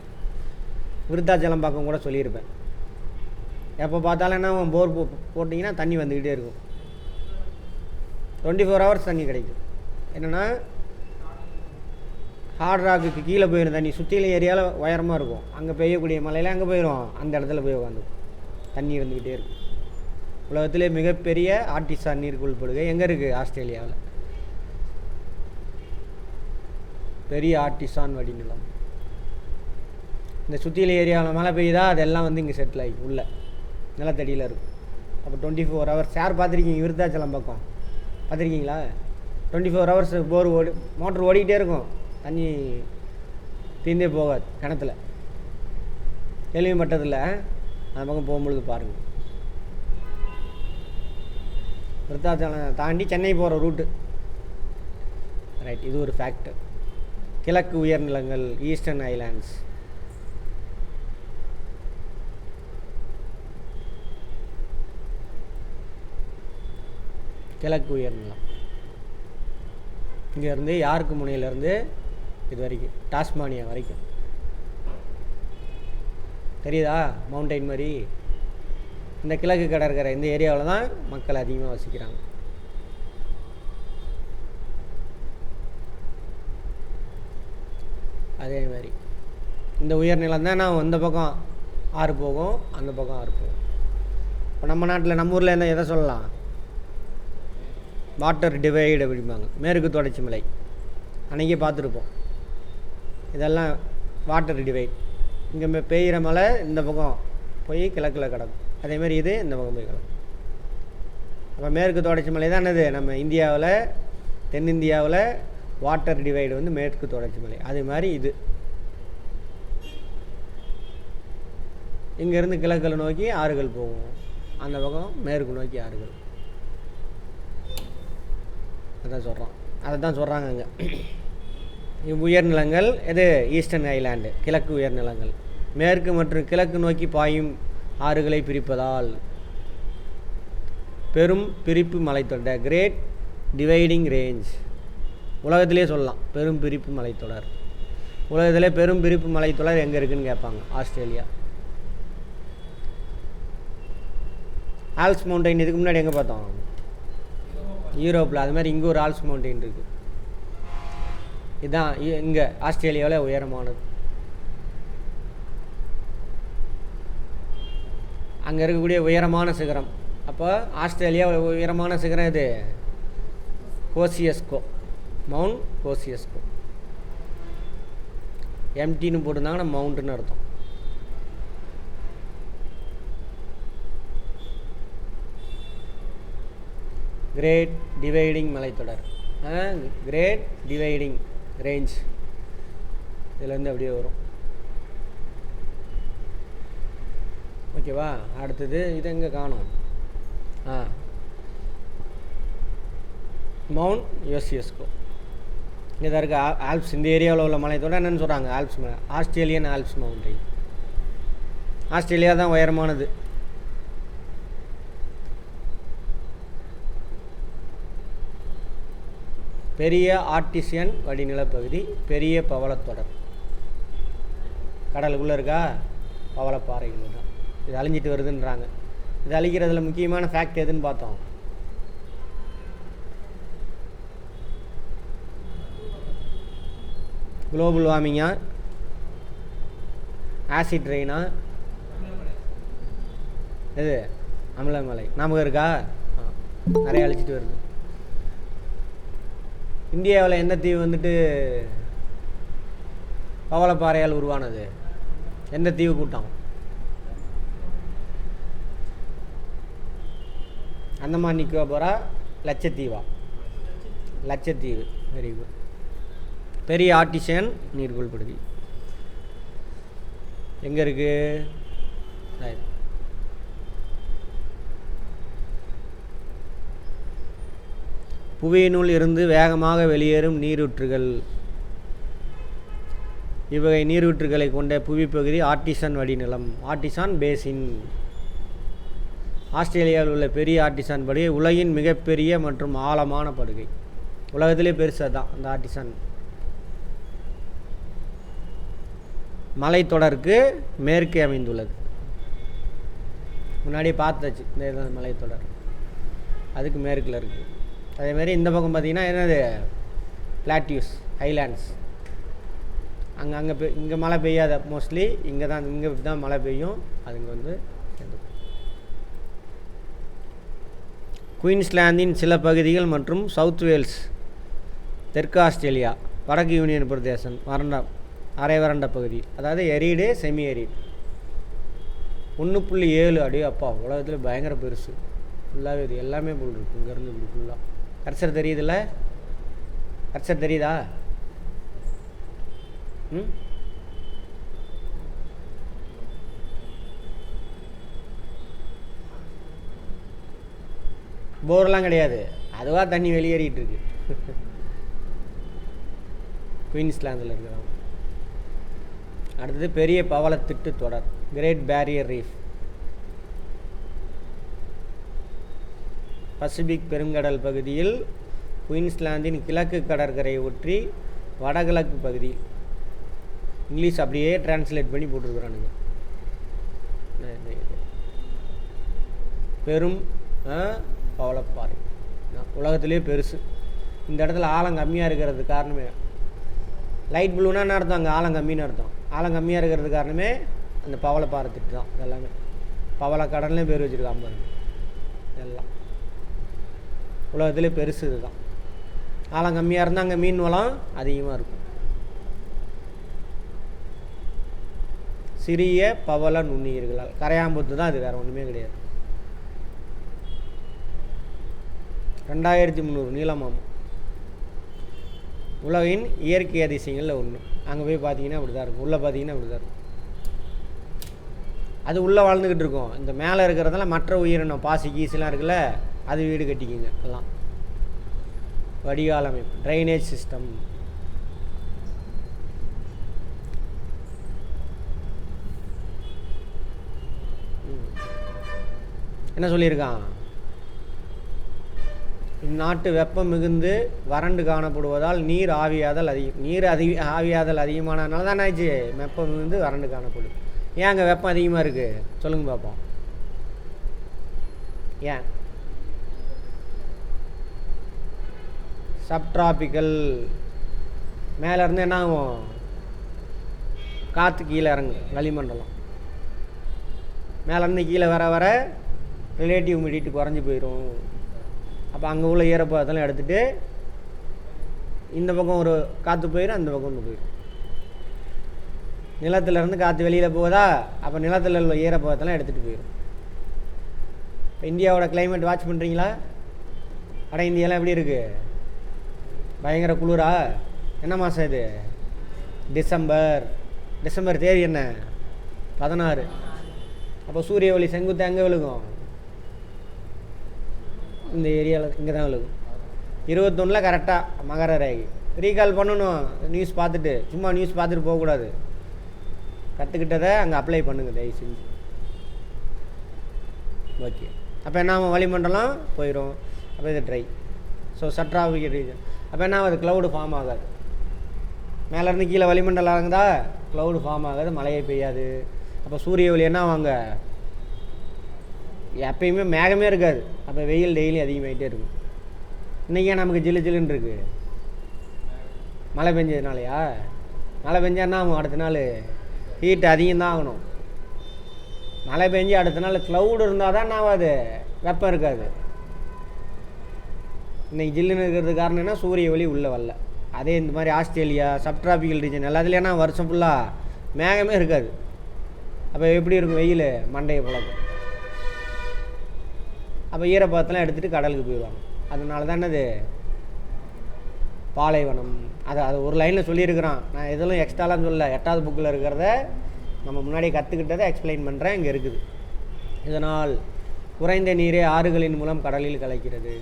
விருத்தாச்சலம் பக்கம் கூட சொல்லியிருப்பேன். எப்போ பார்த்தாலும் என்ன போர் போட்டிங்கன்னா தண்ணி வந்துக்கிட்டே இருக்கும். 24 ஹவர்ஸ் தண்ணி கிடைக்கும். என்னென்னா ஹார்ட் ராக்குக்கு கீழே போயிடும் தண்ணி, சுற்றிலும் ஏரியாவில் உயரமாக இருக்கும். அங்கே பெய்யக்கூடிய மழையில் அங்கே போயிடும், அந்த இடத்துல போய் உட்காந்துக்கும், தண்ணி இருந்துக்கிட்டே இருக்கும். உலகத்திலே மிகப்பெரிய ஆர்டிசான் நீர்கோள் படுகை எங்கே இருக்குது? ஆஸ்திரேலியாவில். பெரிய ஆர்டிசான் வடிநிலம். இந்த சுற்றில ஏரியாவில் மழை பெய்யுதா, அதெல்லாம் வந்து இங்கே செட்டில் ஆகி உள்ள நிலத்தடியில் இருக்கும். அப்போ 24 ஹவர்ஸ் யார் பார்த்துருக்கீங்க? விருத்தாச்சலம் பக்கம் பார்த்துருக்கீங்களா? 24 ஹவர்ஸ் போர் மோட்ரு ஓடிக்கிட்டே இருக்கும், தண்ணி தீர்ந்தே போகாது கிணத்துல. கேள்விப்பட்டதில்ல, அந்த பக்கம் போகும்பொழுது பாருங்கள். விருத்தாச்சலம் தாண்டி சென்னை போகிற ரூட்டு. ரைட், இது ஒரு ஃபேக்டர். கிழக்கு உயர்நிலங்கள், ஈஸ்டர்ன் ஐலாண்ட்ஸ். கிழக்கு உயர்நிலம் இங்கேருந்து யாருக்கு முனையிலேருந்து இது வரைக்கும், டாஸ்மானியா வரைக்கும் தெரியுதா? மவுண்டைன் மாதிரி. இந்த கிழக்கு கடற்கரை இந்த ஏரியாவில் தான் மக்கள் அதிகமாக வசிக்கிறாங்க. அதே மாதிரி இந்த உயர்நிலம் தான் நான் இந்த பக்கம் ஆறு போகும், அந்த பக்கம் ஆறு போகும். இப்போ நம்ம நாட்டில் நம்ம ஊரில் என்ன எதை சொல்லலாம்? வாட்டர் டிவைடு அப்படிம்பாங்க. மேற்கு தொடர்ச்சி மலை அன்றைக்கே பார்த்துருப்போம். இதெல்லாம் வாட்டர் டிவைட். இங்கே பெய்கிற மழை இந்த பக்கம் போய் கிழக்கில் கிடக்கும், அதேமாதிரி இது இந்த பக்கம் போய் கிடக்கும். அப்போ மேற்கு தொடர்ச்சி மலை தான் என்னது? நம்ம இந்தியாவில், தென்னிந்தியாவில் வாட்டர் டிவைடு வந்து மேற்கு தொடர்ச்சி மலை. அது மாதிரி இது இங்கேருந்து கிழக்கில் நோக்கி ஆறுகள் போகும், அந்த பக்கம் மேற்கு நோக்கி ஆறுகள். அதான் சொல்கிறோம், அதை தான் சொல்கிறாங்க அங்கே. உயர்நிலங்கள் எது? ஈஸ்டர்ன் ஐலாண்டு, கிழக்கு உயர்நிலங்கள். மேற்கு மற்றும் கிழக்கு நோக்கி பாயும் ஆறுகளை பிரிப்பதால் பெரும் பிரிப்பு மலைத்தொடர், கிரேட் டிவைடிங் ரேஞ்ச். உலகத்திலே சொல்லலாம் பெரும் பிரிப்பு மலைத்தொடர். உலகத்திலே பெரும் பிரிப்பு மலைத்தொடர் எங்கே இருக்குதுன்னு கேட்பாங்க. ஆஸ்திரேலியா. ஆல்ப்ஸ் மவுண்டைன் இதுக்கு முன்னாடி எங்கே பார்த்தோம்? யூரோப்பில். அது மாதிரி இங்கே ஒரு ஆல்ப்ஸ் மவுண்டைன் இருக்குது. இதுதான் இங்கே ஆஸ்திரேலியாவில் உயரமானது. அங்கே இருக்கக்கூடிய உயரமான சிகரம். அப்போ ஆஸ்திரேலியாவில் உயரமான சிகரம் இது கோசியஸ்கோ, மவுண்ட் கோசியஸ்கோ. எம்டின்னு போட்டிருந்தாங்கன்னா மவுண்ட்டுன்னு அர்த்தம். கிரேட் டிவைடிங் மலைத்தொடர், கிரேட் டிவைடிங் ரேஞ்ச், இதுலேருந்து அப்படியே வரும். ஓகேவா? அடுத்தது இது எங்கே காணும்? மவுண்ட் யோசியஸ்கோ இங்கே இருக்க ஆல்ப்ஸ். இந்த ஏரியாவில் உள்ள மலைத்தொடர் என்னென்னு சொல்கிறாங்க? ஆல்ப்ஸ் மலை, ஆஸ்திரேலியன் ஆல்ப்ஸ் மவுண்டைன். ஆஸ்திரேலியா தான் உயரமானது. பெரிய ஆர்டிசியன் வடிநிலப்பகுதி, பெரிய பவளத்தொடர். கடலுக்குள்ளே இருக்கா பவளப்பாறைகள் தான். இது அழிஞ்சிட்டு வருதுன்றாங்க. இது அழிக்கிறதுல முக்கியமான ஃபேக்ட் எதுன்னு பார்த்தோம்? குளோபல் வார்மிங்கா, ஆசிட் ரெயினா, எது? அமிலமலை. ஞாபகம் இருக்கா? நிறைய அழிச்சிட்டு வருது. இந்தியாவில் எந்த தீவு வந்துட்டு பவளப்பாறையால் உருவானது? எந்த தீவு கூட்டம்? அந்தமான் நிக்கோபாரா, லட்சத்தீவா? லட்சத்தீவு. Very good. பெரிய ஆர்டிசியன் நீர்கோள் படுகை எங்கே இருக்குது? புவியினுள் இருந்து வேகமாக வெளியேறும் நீரூற்றுகள். இவ்வகை நீரூற்றுகளை கொண்ட புவிப்பகுதி ஆர்டிசான் வடிநிலம், ஆர்டிசான் பேசின். ஆஸ்திரேலியாவில் உள்ள பெரிய ஆர்டிசான் படுகை உலகின் மிகப்பெரிய மற்றும் ஆழமான படுகை. உலகத்திலே பெருசு தான் அந்த ஆர்டிசான். மலைத்தொடருக்கு மேற்கே அமைந்துள்ளது. முன்னாடி பார்த்தாச்சு இந்த மலைத்தொடர், அதுக்கு மேற்கில் இருக்குது. அதேமாரி இந்த பக்கம் பார்த்திங்கன்னா என்னது பிளாட்டியூஸ் ஹைலாண்ட்ஸ். அங்கே இங்கே மழை பெய்யாத, மோஸ்ட்லி இங்கே தான் மழை பெய்யும். அதுங்க வந்து குயின்ஸ்லாந்தின் சில பகுதிகள் மற்றும் சவுத் வேல்ஸ், தெற்கு ஆஸ்திரேலியா, வடக்கு யூனியன் பிரதேசம் அரை வறண்ட பகுதி, அதாவது எரிடு செமி எரிடு. 1.7 அடி. அப்பா, உலகத்தில் பயங்கர பெருசு. ஃபுல்லாகவே இது எல்லாமே புல் இருக்குது இங்கேருந்து இப்படி ஃபுல்லாக. கர்சர் தெரியுதுல்ல? கர்சர் தெரியுதா? போர்லாம் கிடையாது, அதுவாக தண்ணி வெளியேறிட்டு இருக்கு. குயின்ஸ்லாந்தில் இருக்கிறோம். அடுத்தது பெரிய பவளத்திட்டு தொடர், கிரேட் பேரியர் ரீஃப். பசிபிக் பெருங்கடல் பகுதியில் குயின்ஸ்லாந்தின் கிழக்கு கடற்கரையை ஒற்றி வடகிழக்கு பகுதி. இங்கிலீஷ் அப்படியே டிரான்ஸ்லேட் பண்ணி போட்டிருக்கிறானுங்க. பெரும் பவளப்பாறை உலகத்திலே பெருசு. இந்த இடத்துல ஆழம் கம்மியாக இருக்கிறது காரணமே, லைட் ப்ளூனா என்ன அர்த்தம்? அங்கே ஆழம் கம்மின்னு அர்த்தம். ஆழம் கம்மியாக இருக்கிறது காரணமே அந்த பவளப்பாறை திட்டு தான். இதெல்லாமே பவளக்கடல்னே பேர் வச்சுருக்காம பாருங்க. இதெல்லாம் உலகத்திலே பெருசு இதுதான். ஆழம் கம்மியாக இருந்தால் அங்கே மீன் வளம் அதிகமாக இருக்கும். சிறிய பவள நுண்ணுயிர்களால், கரையாம்புத்து தான் அது, வேறு ஒன்றுமே கிடையாது. 2300 நீளமாம். உலகின் இயற்கை அதிசயங்களில் ஒன்று. அங்கே போய் பார்த்தீங்கன்னா அப்படி தான் இருக்கும். உள்ளே பார்த்தீங்கன்னா அப்படி தான் இருக்கும். அது உள்ளே வாழ்ந்துக்கிட்டு இருக்கும். இந்த மேலே இருக்கிறதெல்லாம் மற்ற உயிரினம், பாசி கீசெலாம் இருக்குல்ல, அது வீடு கட்டிக்கிங்க. எல்லாம் வடிகால் அமைப்பு, ட்ரைனேஜ் சிஸ்டம். என்ன சொல்லியிருக்கான்? இந்நாட்டு வெப்பம் மிகுந்து வறண்டு காணப்படுவதால் நீர் ஆவியாதல் அதிகமானதுனால தான் ஆச்சு வெப்பம் மிகுந்து வறண்டு காணப்படுது. ஏன் அங்கே வெப்பம் அதிகமாக இருக்குது சொல்லுங்க பார்ப்போம். ஏன்? சப்ட்ராபிக்கல். மேலேருந்து என்ன ஆகும்? காற்று கீழே இறங்கும், வளிமண்டலம். மேலேருந்து கீழே வர வர ரிலேட்டிவ் ஹியூமிடிட்டி குறைஞ்சி போயிடும். அப்போ அங்கே உள்ள ஈரப்பதத்தெல்லாம் எடுத்துகிட்டு இந்த பக்கம் ஒரு காற்று போயிடும், அந்த பக்கம் ஒன்று போயிடும். நிலத்திலேருந்து காற்று வெளியில் போகுதா, அப்போ நிலத்தில் உள்ள ஈரப்பதத்தெல்லாம் எடுத்துகிட்டு போயிடும். இப்போ இந்தியாவோட கிளைமேட் வாட்ச் பண்ணுறீங்களா? வட இந்தியாலாம் எப்படி இருக்குது? பயங்கர குளிரா? என்ன மாதம் இது? டிசம்பர் தேதி என்ன? 16. அப்போ சூரிய ஒளி செங்குத்து எங்கே விழுகும்? இந்த ஏரியாவில் இங்கே தான் விழுகும். 21 கரெக்டாக மகர ரேகை. ரீகால் பண்ணணும். நியூஸ் பார்த்துட்டு, சும்மா நியூஸ் பார்த்துட்டு போகக்கூடாது. கற்றுக்கிட்டதை அங்கே அப்ளை பண்ணுங்கள் தயவு செஞ்சு. ஓகே. அப்போ என்ன ஆகும்? வளிமண்டலம் போயிடும். அப்போ இது ட்ரை. So subtropical region. அப்போ என்ன ஆகுது? க்ளவுடு ஃபார்ம் ஆகாது. மேலேருந்து கீழே வளிமண்டலம் ஆகுதா, க்ளவுடு ஃபார்ம் ஆகாது, மழையே பெய்யாது. அப்போ சூரிய ஒளி என்ன ஆவாங்க? எப்பயுமே மேகமே இருக்காது. அப்போ வெயில் டெய்லி அதிகமாகிட்டே இருக்கும். இன்றைக்கே நமக்கு ஜில்லுன்னு இருக்குது. மழை பெஞ்சதுனாலையா? மழை பெஞ்சா என்ன ஆகும்? அடுத்த நாள் ஹீட் அதிகம்தான் ஆகணும். மழை பெஞ்சு அடுத்த நாள் க்ளவுடு இருந்தால் தான் என்ன ஆகாது? வெப்பம் இருக்காது. இன்றைக்கி ஜில்லுன்னு இருக்கிறது காரணம் என்ன? சூரிய ஒளி உள்ளே வரல. அதே இந்த மாதிரி ஆஸ்திரேலியா சப்ட்ராபிக்கல் ரீஜன் எல்லாத்துலேயும் என்ன வருஷம் ஃபுல்லாக மேகமே இருக்காது. அப்போ எப்படி இருக்கும்? வெயில் மண்டையை பழக்கம். அப்போ ஈரப்பதத்தெல்லாம் எடுத்துகிட்டு கடலுக்கு போயிடுவாங்க. அதனால தான் என்னது? பாலைவனம். அது ஒரு லைனில் சொல்லியிருக்கிறான். நான் எதுவும் எக்ஸ்ட்ராலாம் சொல்லலை. 8வது புக்கில் இருக்கிறத நம்ம முன்னாடி கற்றுக்கிட்டதை எக்ஸ்பிளைன் பண்ணுறேன். இங்கே இருக்குது. இதனால் குறைந்த நீரே ஆறுகளின் மூலம் கடலில் கலக்கிறது.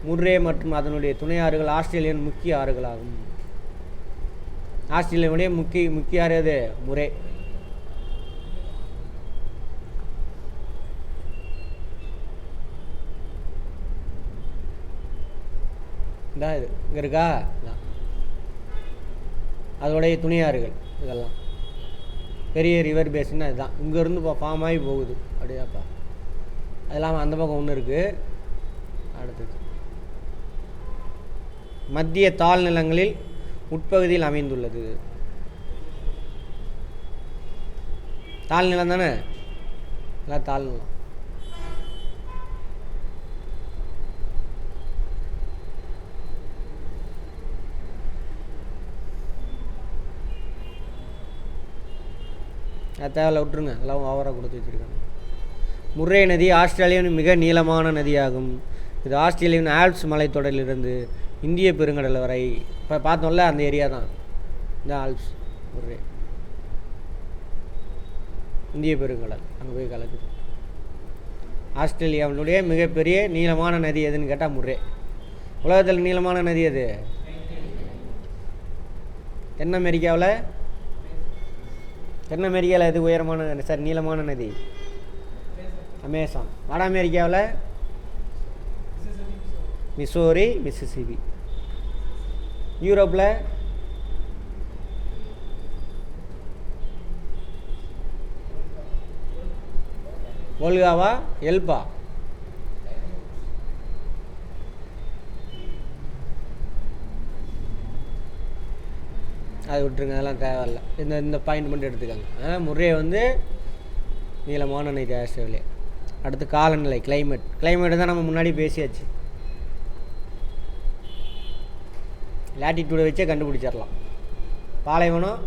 முர்ரே மற்றும் அதனுடைய துணை ஆறுகள் ஆஸ்திரேலியாவின் முக்கிய ஆறுகளாகும். ஆஸ்திரேலியாவுடைய முக்கிய ஆறு எது? முரே. இதான் இது இங்கே இருக்கா, இதான் அதோடைய துணையாறுகள். இதெல்லாம் பெரிய ரிவர் பேசின்னா இதுதான். இங்கேருந்து ஃபார்ம் ஆகி போகுது அப்படியாப்பா. அது இல்லாமல் அந்த பக்கம் ஒன்று இருக்குது. அடுத்தது மத்திய தாழ் நிலங்களில் உட்பகுதியில் அமைந்துள்ளது. தாழ் நிலம் தானே, எல்லாம் தாழ் நிலம். அது தேவையில்ல, விட்டுருங்க. அதெல்லாம் ஓவராக கொடுத்து வச்சுருக்காங்க. முர்ரே நதி ஆஸ்திரேலியாவின் மிக நீளமான நதியாகும். இது ஆஸ்திரேலியாவின் ஆல்ப்ஸ் மலைத்தொடரிலிருந்து இந்திய பெருங்கடல் வரை, இப்போ பார்த்தோம்ல அந்த ஏரியா தான் இந்த ஆல்ப்ஸ். முர்ரே இந்திய பெருங்கடல் அங்கே போய் கலக்குது. ஆஸ்திரேலியாவினுடைய மிகப்பெரிய நீளமான நதி எதுன்னு கேட்டால் முர்ரே. உலகத்தில் நீளமான நதி எது? தென் அமெரிக்காவில் எது உயரமான சார் நீளமான நதி? அமேசான். வட அமெரிக்காவில் மிசோரி, மிசிசிபி. யூரோப்பில் ஓல்காவா, எல்பா? அதை விட்டுருங்க, அதெல்லாம் தேவையில்லை. இந்த பாயிண்ட் மட்டும் எடுத்துக்கோங்க. முர்ரே வந்து நீளமான நதி ஆஸ்திரேலியா. அடுத்து காலநிலை, கிளைமேட் தான் நம்ம முன்னாடி பேசியாச்சு. லேட்டிடியூடை வச்சே கண்டுபிடிச்சிடலாம். பாலைவனம்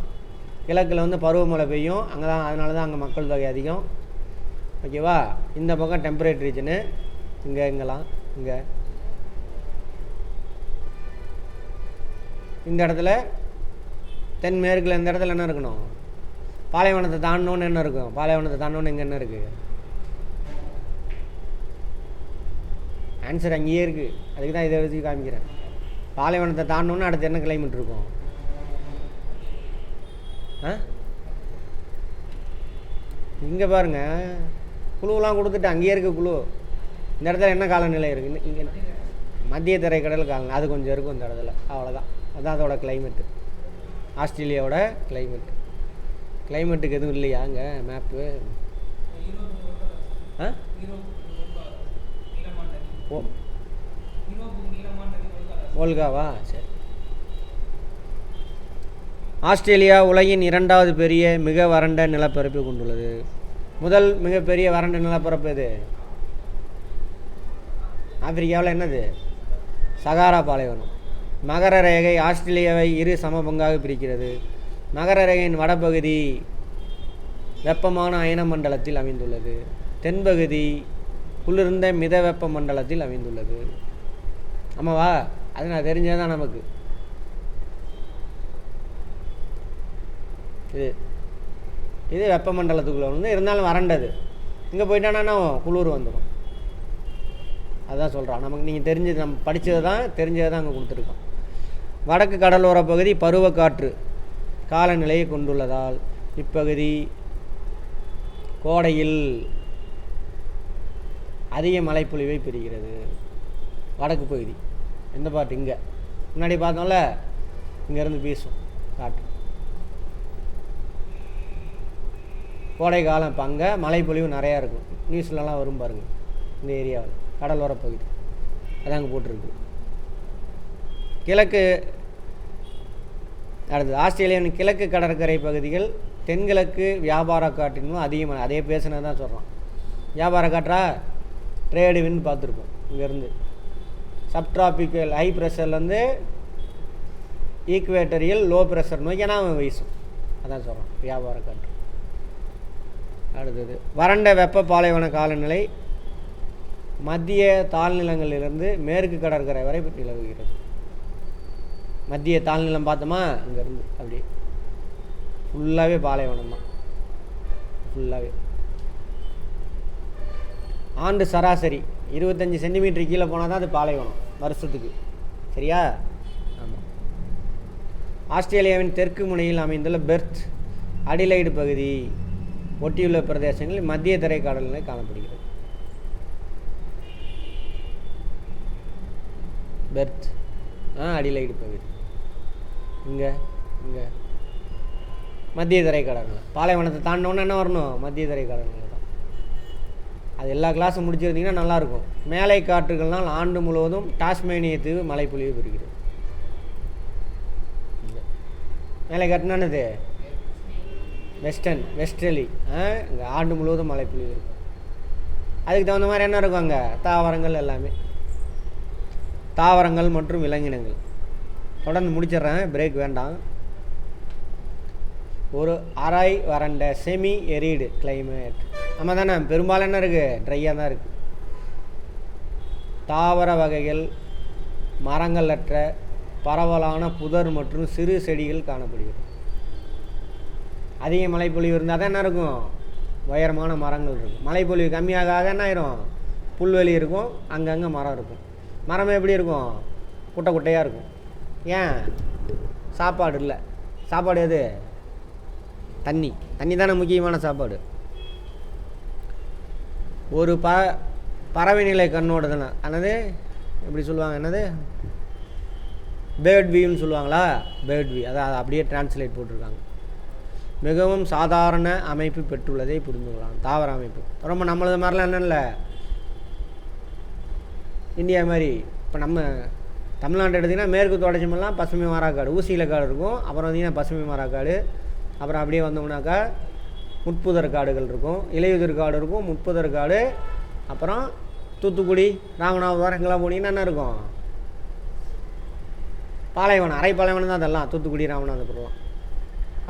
கிழக்கில் வந்து பருவமழை பெய்யும், அங்கே தான், அதனால தான் அங்கே மக்கள் தொகை அதிகம். ஓகேவா? இந்த பக்கம் டெம்பரேட் ரீஜனு, இங்கெல்லாம் இங்கே இந்த இடத்துல தென்மேற்கில் இந்த இடத்துல என்ன இருக்கணும்? பாலைவனத்தை தாண்டோன்னு என்ன இருக்கும்? பாலைவனத்தை தாண்டோன்னு இங்கே என்ன இருக்குது? ஆன்சர் அங்கேயே இருக்குது. அதுக்கு தான் இதை வச்சு காமிக்கிறேன். பாலைவனத்தை தாண்டோன்னு அடுத்து என்ன கிளைமேட் இருக்கும்? இங்கே பாருங்கள், குழுவெலாம் கொடுத்துட்டு அங்கேயே இருக்க குழு. இந்த இடத்துல என்ன காலநிலை இருக்குது? இங்கே மத்திய தரைக்கடல் காலநிலை அது கொஞ்சம் இருக்கும் இந்த இடத்துல. அவ்வளோதான். அதுதான் அதோட கிளைமேட்டு. ஆஸ்திரேலியாவோட கிளைமேட்டுக்கு எதுவும் இல்லையா அங்கே மேப்பு? ஓல்காவா? சரி. ஆஸ்திரேலியா உலகின் 2வது பெரிய மிக வறண்ட நிலப்பரப்பை கொண்டுள்ளது. முதல் மிகப்பெரிய வறண்ட நிலப்பரப்பு எது? ஆப்பிரிக்காவில் என்னது? சகாரா பாலைவனம். மகர ரேகை ஆஸ்திரேலியாவை 2 சம பங்காக பிரிக்கிறது. மகர ரேகையின் வடபகுதி வெப்பமான அயன மண்டலத்தில் அமைந்துள்ளது. தென்பகுதி குளிர்ந்த மித வெப்ப மண்டலத்தில் அமைந்துள்ளது. ஆமாவா? அது நான் தெரிஞ்சதான் நமக்கு. இது வெப்பமண்டலத்துக்குள்ளே வந்து இருந்தாலும் வறண்டது. இங்கே போயிட்டானா குளிர் வந்துடும். அதுதான் சொல்கிறான் நமக்கு. நீங்கள் தெரிஞ்சது, நம்ம படித்தது தான், தெரிஞ்சதை தான் அங்கே கொடுத்துருக்கோம். வடக்கு கடலோர பகுதி பருவக்காற்று காலநிலையை கொண்டுள்ளதால் இப்பகுதி கோடையில் அதிக மழைப்பொழிவை பெறுகிறது. வடக்கு பகுதி எந்த பாட்டு? இங்கே முன்னாடி பார்த்தோம்ல, இங்கேருந்து வீசும் காற்று. கோடை காலம் இப்போ அங்கே மழைப்பொழிவு நிறையா இருக்கும். நியூஸ்லலாம் வரும் பாருங்கள். இந்த ஏரியாவில் கடலோர பகுதி அதான் அங்கே போட்டிருக்கு. கிழக்கு அடுத்தது ஆஸ்திரேலியாவின் கிழக்கு கடற்கரை பகுதிகள் தென்கிழக்கு வியாபார காற்றினும் அதிகமாக, அதே பேசுனது தான் சொல்கிறோம். வியாபார காற்றா ட்ரேடு வின்னு பார்த்துருக்கோம். இங்கேருந்து சப்ட்ராபிக்கல் ஹை ப்ரெஷர்லேருந்து ஈக்குவேட்டரியல் லோ ப்ரெஷர் நோக்கி நான் வீசும். அதான் சொல்கிறோம் வியாபார காற்று. அடுத்தது வறண்ட வெப்ப பாலைவன காலநிலை மத்திய தாழ்நிலங்களிலிருந்து மேற்கு கடற்கரை வரை நிலவுகிறது. மத்திய தாழ்நிலம் பார்த்தோமா, இங்கேருந்து அப்படியே ஃபுல்லாகவே பாலைவனம் தான். ஃபுல்லாகவே ஆண்டு சராசரி 25 சென்டிமீட்டர் கீழே போனால் தான் அது பாலைவனம் வருஷத்துக்கு. சரியா? ஆமாம். ஆஸ்திரேலியாவின் தெற்கு முனையில் அமைந்துள்ள பெர்த் அடிலைடு பகுதி ஒட்டியுள்ள பிரதேசங்களில் மத்திய தரைக்கடல் நிலை காணப்படுகிறது. பெர்த் அடிலைட் பகுதி. இங்கே இங்கே மத்திய தரை காடுகள். பாலைவனத்தை தாண்டினோன்னு என்ன வரணும்? மத்திய தரை காடுகள் தான். அது எல்லா கிளாஸும் முடிச்சிருந்தீங்கன்னா நல்லாயிருக்கும். மேலை காற்றுகள்னால் ஆண்டு முழுவதும் டாஸ்மேனிய தீவு மழைப்பொழிவு பெறுகிறது. மேலை காற்றுனா என்னது? வெஸ்டர்லி. இங்கே ஆண்டு முழுவதும் மழைப்பொழிவு இருக்கும். அதுக்கு தகுந்த மாதிரி என்ன இருக்கும் அங்கே? தாவரங்கள் எல்லாமே. தாவரங்கள் மற்றும் விலங்கினங்கள். தொடர்ந்து முடிச்சிடுறேன், பிரேக் வேண்டாம். ஒரு அரை வறண்ட செமி எரிடு கிளைமேட். நம்ம தானே பெரும்பாலும் என்ன இருக்குது? ட்ரையாக தான் இருக்குது. தாவர வகைகள் மரங்கள் அற்ற பரவலான புதர் மற்றும் சிறு செடிகள் காணப்படுகிறது. அதிக மழைப்பொழிவு இருந்தால் தான் என்ன இருக்கும்? உயரமான மரங்கள் இருக்கும். மழைப்பொழிவு கம்மியாக என்ன ஆயிரும்? புல்வெளி இருக்கும், அங்கங்கே மரம் இருக்கும். மரம் எப்படி இருக்கும்? குட்டை குட்டையாக இருக்கும். ஏன்? சாப்பாடு இல்லை. சாப்பாடு எது? தண்ணி தானே முக்கியமான சாப்பாடு. ஒரு பறவை நிலை கண்ணோடுதுன்னா என்னது எப்படி சொல்லுவாங்க? என்னது பேர்ட் வியூன்னு சொல்லுவாங்களா? Bird view. அதை அப்படியே டிரான்ஸ்லேட் போட்டிருக்காங்க. மிகவும் சாதாரண அமைப்பு பெற்றுள்ளதை புரிந்து கொள்ளலாம். தாவர அமைப்பு ரொம்ப நம்மளது மாதிரிலாம் என்ன இல்லை, இந்தியா மாதிரி. இப்போ நம்ம தமிழ்நாடு எடுத்திங்கன்னா மேற்கு தொடர்ச்சி மலைலாம் பசுமை மரக்காடு, ஊசியில காடு இருக்கும். அப்புறம் வந்தீங்கன்னா பசுமை மரக்காடு. அப்புறம் அப்படியே வந்தோம்னாக்கா முட்புதர் காடுகள் இருக்கும், இலையுதிர் காடு இருக்கும், முட்புதர் காடு. அப்புறம் தூத்துக்குடி, ராமநாதபுரம் இங்கெல்லாம் போனீங்கன்னா என்ன இருக்கும்? பாலைவனம், அரை பாலைவனம் தான் அதெல்லாம். தூத்துக்குடி, ராமநாதபுரம்லாம்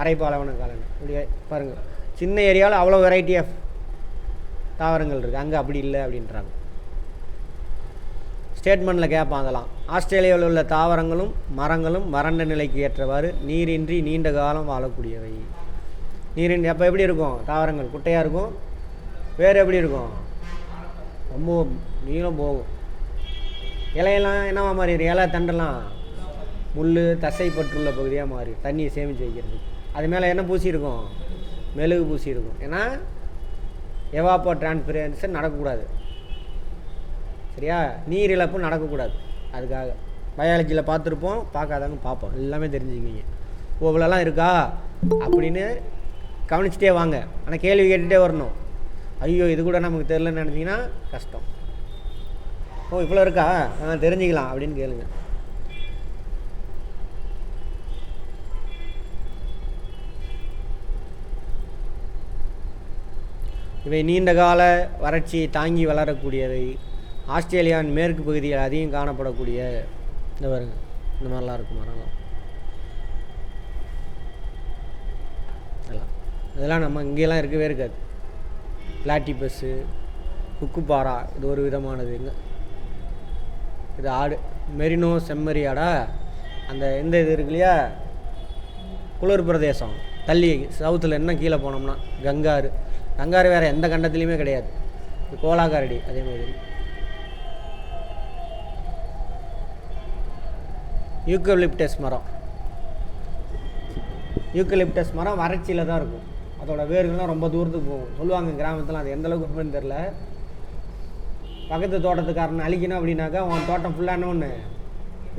அரை பாலைவனம் காலங்கள். இப்படி பாருங்கள், சின்ன ஏரியாவில் அவ்வளோ வெரைட்டி ஆஃப் தாவரங்கள் இருக்குது. அங்கே அப்படி இல்லை அப்படின்றாங்க. ஸ்டேட்மெண்ட்டில் கேட்பான் அதெல்லாம். ஆஸ்திரேலியாவில் உள்ள தாவரங்களும் மரங்களும் வறண்ட நிலைக்கு ஏற்றவாறு நீரின்றி நீண்ட காலம் வாழக்கூடியவை. நீரின்றி அப்போ எப்படி இருக்கும்? தாவரங்கள் குட்டையாக இருக்கும். வேறு எப்படி இருக்கும்? ரொம்ப நீளம் போகும். இலையெல்லாம் என்னவா மாறி? இலை தண்டெல்லாம் முள் தசைப்பற்றுள்ள பகுதியாக மாறி தண்ணியை சேமித்து வைக்கிறது. அது மேலே என்ன பூசி இருக்கும்? மெழுகு பூசி இருக்கும். ஏன்னா எவாப்போ டிரான்ஸ்பிரன்ஸன் நடக்கக்கூடாது. சரியா? நீர் இழப்பு நடக்கக்கூடாது. அதுக்காக பயாலஜியில் பார்த்துருப்போம், பார்க்காதவங்க பார்ப்போம், எல்லாமே தெரிஞ்சுக்குவீங்க. இவ்வளோலாம் இருக்கா அப்படின்னு கவனிச்சிட்டே வாங்க. ஆனால் கேள்வி கேட்டுகிட்டே வரணும். ஐயோ இது கூட நமக்கு தெரிலன்னு நினச்சிங்கன்னா கஷ்டம். இவ்வளோ இருக்கா, தெரிஞ்சுக்கலாம் அப்படின்னு கேளுங்க. இவை நீண்டகால வறட்சியை தாங்கி வளரக்கூடியவை. ஆஸ்திரேலியாவின் மேற்கு பகுதியில் அதிகம் காணப்படக்கூடிய இந்த வருங்க இந்த மாதிரிலாம் இருக்கும் மரம்லாம். இதெல்லாம் நம்ம இங்கேலாம் இருக்கவே இருக்காது. பிளாட்டிபஸ்ஸு, குக்குப்பாரா, இது ஒரு விதமானதுங்க. இது ஆடு மெரினோ செம்மறி ஆடா. அந்த இந்த இது இருக்கு இல்லையா, குளிர் பிரதேசம் தள்ளி சவுத்தில் என்ன கீழே போனோம்னா கங்காரு வேறு எந்த கண்டத்துலேயுமே கிடையாது. கோலாகாரடி அதே மாதிரி. யூக்கலிப்டஸ் மரம் வறட்சியில் தான் இருக்கும். அதோட வேர்கள்லாம் ரொம்ப தூரத்துக்கு போகும் சொல்லுவாங்க கிராமத்தில். அது எந்தளவுக்கு உண்மைன்னு தெரில. பக்கத்து தோட்டத்துக்காரன் அழிக்கணும் அப்படின்னாக்கா உன் தோட்டம் ஃபுல்லான ஒன்று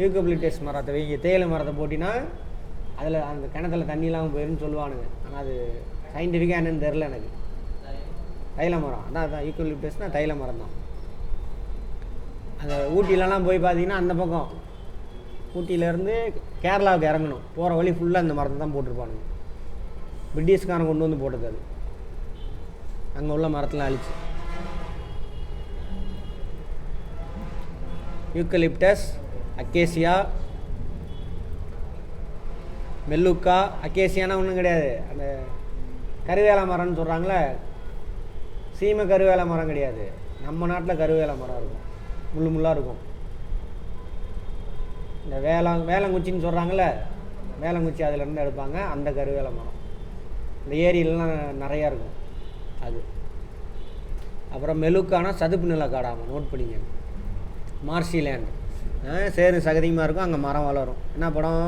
யூக்கலிப்டஸ் மரத்தை வைங்க, தேயிலை மரத்தை போட்டினா அதில் அந்த கிணத்துல தண்ணி இல்லாமல் போயிருன்னு சொல்லுவானுங்க. ஆனால் அது சயின்டிஃபிக்காக என்னன்னு தெரில எனக்கு. தைல மரம் அதான் யூக்கலிப்டஸ்னால் தைல மரம் தான். அந்த ஊட்டிலலாம் போய் பார்த்தீங்கன்னா அந்த பக்கம் ஊட்டியிலேருந்து கேரளாவுக்கு இறங்கணும், போகிற வழி ஃபுல்லாக இந்த மரத்தை தான் போட்டிருப்பானுங்க. பிரிட்டிஷ்காரன் கொண்டு வந்து போட்டது அது. அங்கே உள்ள மரத்தெலாம் அழிச்சு. Eucalyptus, acacia, மெல்லுக்கா. அக்கேசியானா ஒன்றும் கிடையாது, அந்த கருவேல மரம்னு சொல்கிறாங்களே, சீமை கருவேல மரம் கிடையாது. நம்ம நாட்டில் கருவேல மரம் இருக்கும், முள்ளாக இருக்கும். இந்த வேளங்குச்சின்னு சொல்கிறாங்களே, வேளங்குச்சி அதிலேருந்து எடுப்பாங்க, அந்த கருவேல மரம். இந்த ஏரியிலலாம் நிறையா இருக்கும் அது. அப்புறம் மெலுக்கானா சதுப்பு நில காடாமல் நோட் பண்ணிங்க. மார்ஷிலேண்ட் சேரு சகதியமாக இருக்கும், அங்கே மரம் வளரும். என்ன படம்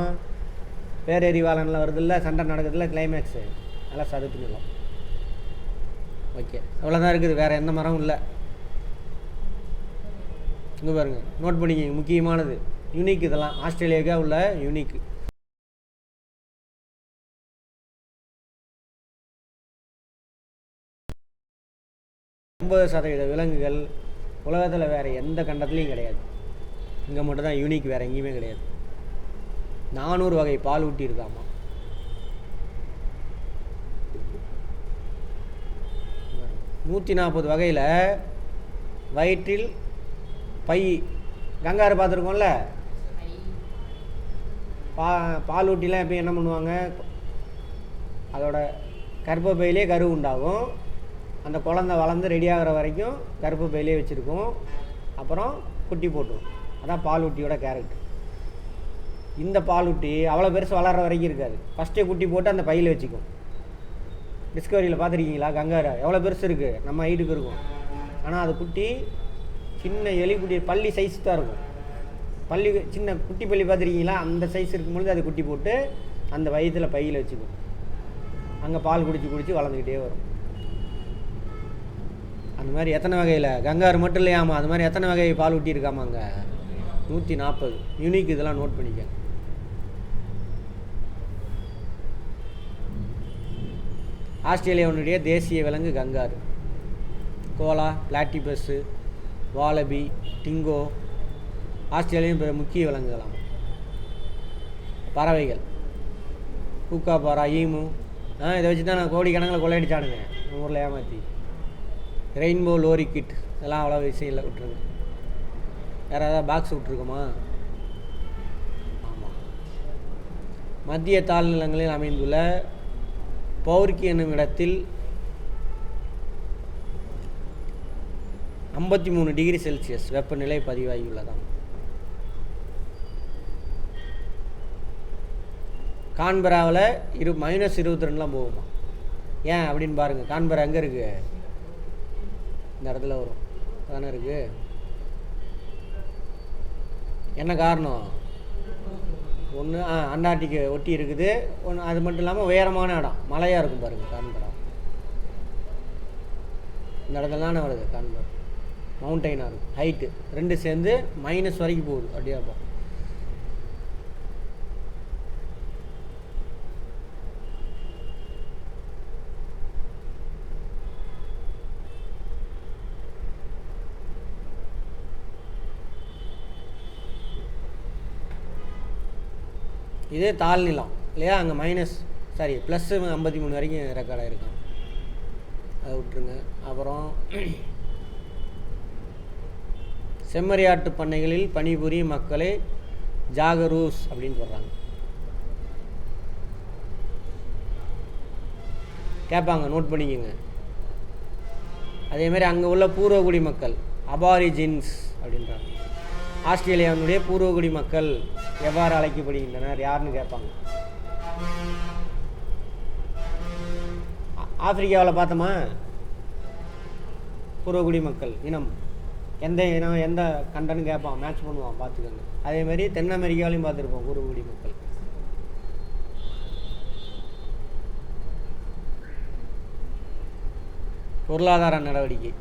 பேரெறிவாளனில் வருதில்ல, சண்டை நடக்குதுல்ல, கிளைமேக்ஸு, நல்லா சதுப்பு நிலம். ஓகே, அவ்வளோதான் இருக்குது, வேறு எந்த மரமும் இல்லை. இங்கே பாருங்கள், நோட் பண்ணிக்கிங்க, முக்கியமானது. யூனிக் இதெல்லாம் ஆஸ்திரேலியாவுக்கே உள்ள யூனிக். விலங்குகள் உலகத்தில் வேறு எந்த கண்டத்துலேயும் கிடையாது. இங்கே மட்டும்தான் யூனிக், வேறு எங்கேயுமே கிடையாது. 400 வகை பால் ஊட்டி இருக்காமா. நூற்றி 140 வகையில் வயிற்றில் பை. கங்காரு பார்த்துருக்கோம்ல, பால் ஊட்டிலாம் எப்போ என்ன பண்ணுவாங்க, அதோட கர்ப்பப்பையிலே கரு உண்டாகும். அந்த குழந்தை வளர்ந்து ரெடி ஆகிற வரைக்கும் கர்ப்பப்பையிலே வச்சுருக்கும். அப்புறம் குட்டி போட்டுரும். அதான் பால் ஊட்டியோட கேரக்டர். இந்த பால் ஊட்டி அவ்வளோ பெருசு வளர்கிற வரைக்கும் இருக்காது. ஃபஸ்ட்டே குட்டி போட்டு அந்த பையில் வச்சுக்கும். டிஸ்கவரியில் பார்த்துருக்கீங்களா? கங்காரு எவ்வளோ பெருசு இருக்குது, நம்ம ஹைட்டுக்கு இருக்கும். ஆனால் அது குட்டி சின்ன எலி குட்டி பள்ளி சைஸ் தான் இருக்கும். பள்ளி சின்ன குட்டி பள்ளி பார்த்துருக்கீங்களா? அந்த சைஸ் இருக்கும்பொழுது அது குட்டி போட்டு அந்த வயிற்றில் பையில் வச்சுக்கும். அங்கே பால் குடிச்சு வளர்ந்துக்கிட்டே வரும். அந்த மாதிரி எத்தனை வகையில் கங்காரு மட்டும் இல்லையாமா, அது மாதிரி எத்தனை வகை பால் ஊட்டி இருக்காமாங்க? 140 யூனிக். இதெல்லாம் நோட் பண்ணிக்க. ஆஸ்திரேலியாவுடைய தேசிய விலங்கு கங்காரு. கோலா, பிளாட்டிபஸ்ஸு, வாலபி, டிங்கோ ஆஸ்திரேலியாவின் முக்கிய விலங்குகளாம். பறவைகள் கூக்காபாரா, ஈமு. இதை வச்சு தான் நான் கோடிக்கணக்கில் கொள்ளையடிச்சானுங்க நம்ம ஊரில் ஏமாற்றி. ரெயின்போ லோரிக்கிட் இதெல்லாம் அவ்வளோ விஷயம் இல்லை, விட்டுருங்க. வேறு ஏதாவது பாக்ஸ் விட்ருக்கோமா? ஆமாம். மத்திய தாழ்நிலங்களில் அமைந்துள்ள பௌர்க்கி என்னும் இடத்தில் 53 டிகிரி செல்சியஸ் வெப்பநிலை பதிவாகியுள்ளதாம். கான்பராவில் -22 போகுமா. ஏன் அப்படின்னு பாருங்கள். கான்பரா எங்கே இருக்குது? இந்த இடத்துல வரும் தானே இருக்குது. என்ன காரணம்? ஒன்று அண்டார்டிகை ஒட்டி இருக்குது. ஒன்று அது மட்டும் இல்லாமல் உயரமான இடம், மலையாக இருக்கும் பாருங்கள். கான்பரா இந்த இடத்துல தானே வருது. கான்பரா மவுண்டெயினாக இருக்கும், ஹைட்டு. ரெண்டு சேர்ந்து மைனஸ் வரைக்கும் போகுது. அப்படியே பார்ப்போம். இதே தாழ்நிலம் இல்லையா, அங்கே +53 வரைக்கும் ரெக்கார்ட் ஆகிருக்கான். அதை விட்டுருங்க. அப்புறம் செம்மறியாட்டு பண்ணைகளில் பணிபுரியும் மக்களை ஜாகரூஸ் அப்படின்னு சொல்கிறாங்க. கேட்பாங்க, நோட் பண்ணிக்கோங்க. அதேமாதிரி அங்கே உள்ள பூர்வகுடி மக்கள் அபாரிஜின்ஸ் அப்படின்றாங்க. ஆஸ்திரேலியாவினுடைய பூர்வகுடி மக்கள் எவ்வாறு அழைக்கப்படுகின்றனர் யாருன்னு கேட்பாங்க. ஆப்பிரிக்காவில் பார்த்தோமா பூர்வகுடி மக்கள் இனம், எந்த இனம் எந்த கண்டன்னு கேட்பான், மேட்ச் பண்ணுவான், பார்த்துக்கோங்க. அதேமாதிரி தென் அமெரிக்காவிலையும் பார்த்துருப்போம் பூர்வகுடி மக்கள். பொருளாதார நடவடிக்கை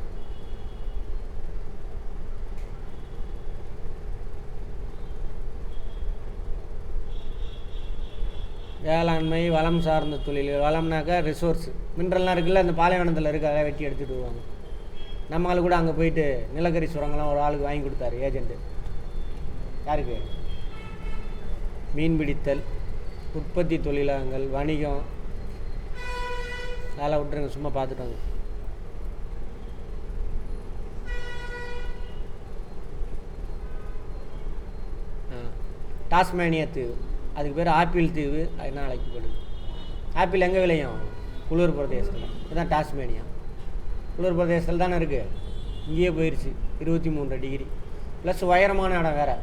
வேளாண்மை, வளம் சார்ந்த தொழில்கள். வளம்னாக்கா ரிசோர்ஸ், மினரல்லாம் இருக்குல்ல, அந்த பாலைவனத்தில் இருக்க அதை வெட்டி எடுத்துகிட்டு வருவாங்க. நம்ம ஆள் கூட அங்கே போயிட்டு நிலக்கரி சுரங்கெல்லாம் ஒரு ஆளுக்கு வாங்கி கொடுத்தாரு ஏஜெண்ட்டு. யாருக்கு? மீன்பிடித்தல், உற்பத்தி தொழிலகங்கள், வணிகம், அதெல்லாம் விட்டுருங்க, சும்மா பார்த்துட்டாங்க. டாஸ்மேனியா தீவு, அதுக்கு பேர் ஆப்பிள் தீவு என்ன அழைக்கப்படுது. ஆப்பிள் எங்கே விளையும்? குளிர் பிரதேசத்தில். இதுதான் டாஸ்மேனியா. குளிர் பிரதேசத்தில் தானே இருக்குது. இங்கேயே போயிடுச்சு 23 டிகிரி ப்ளஸ் உயரமான இடம் வேறு.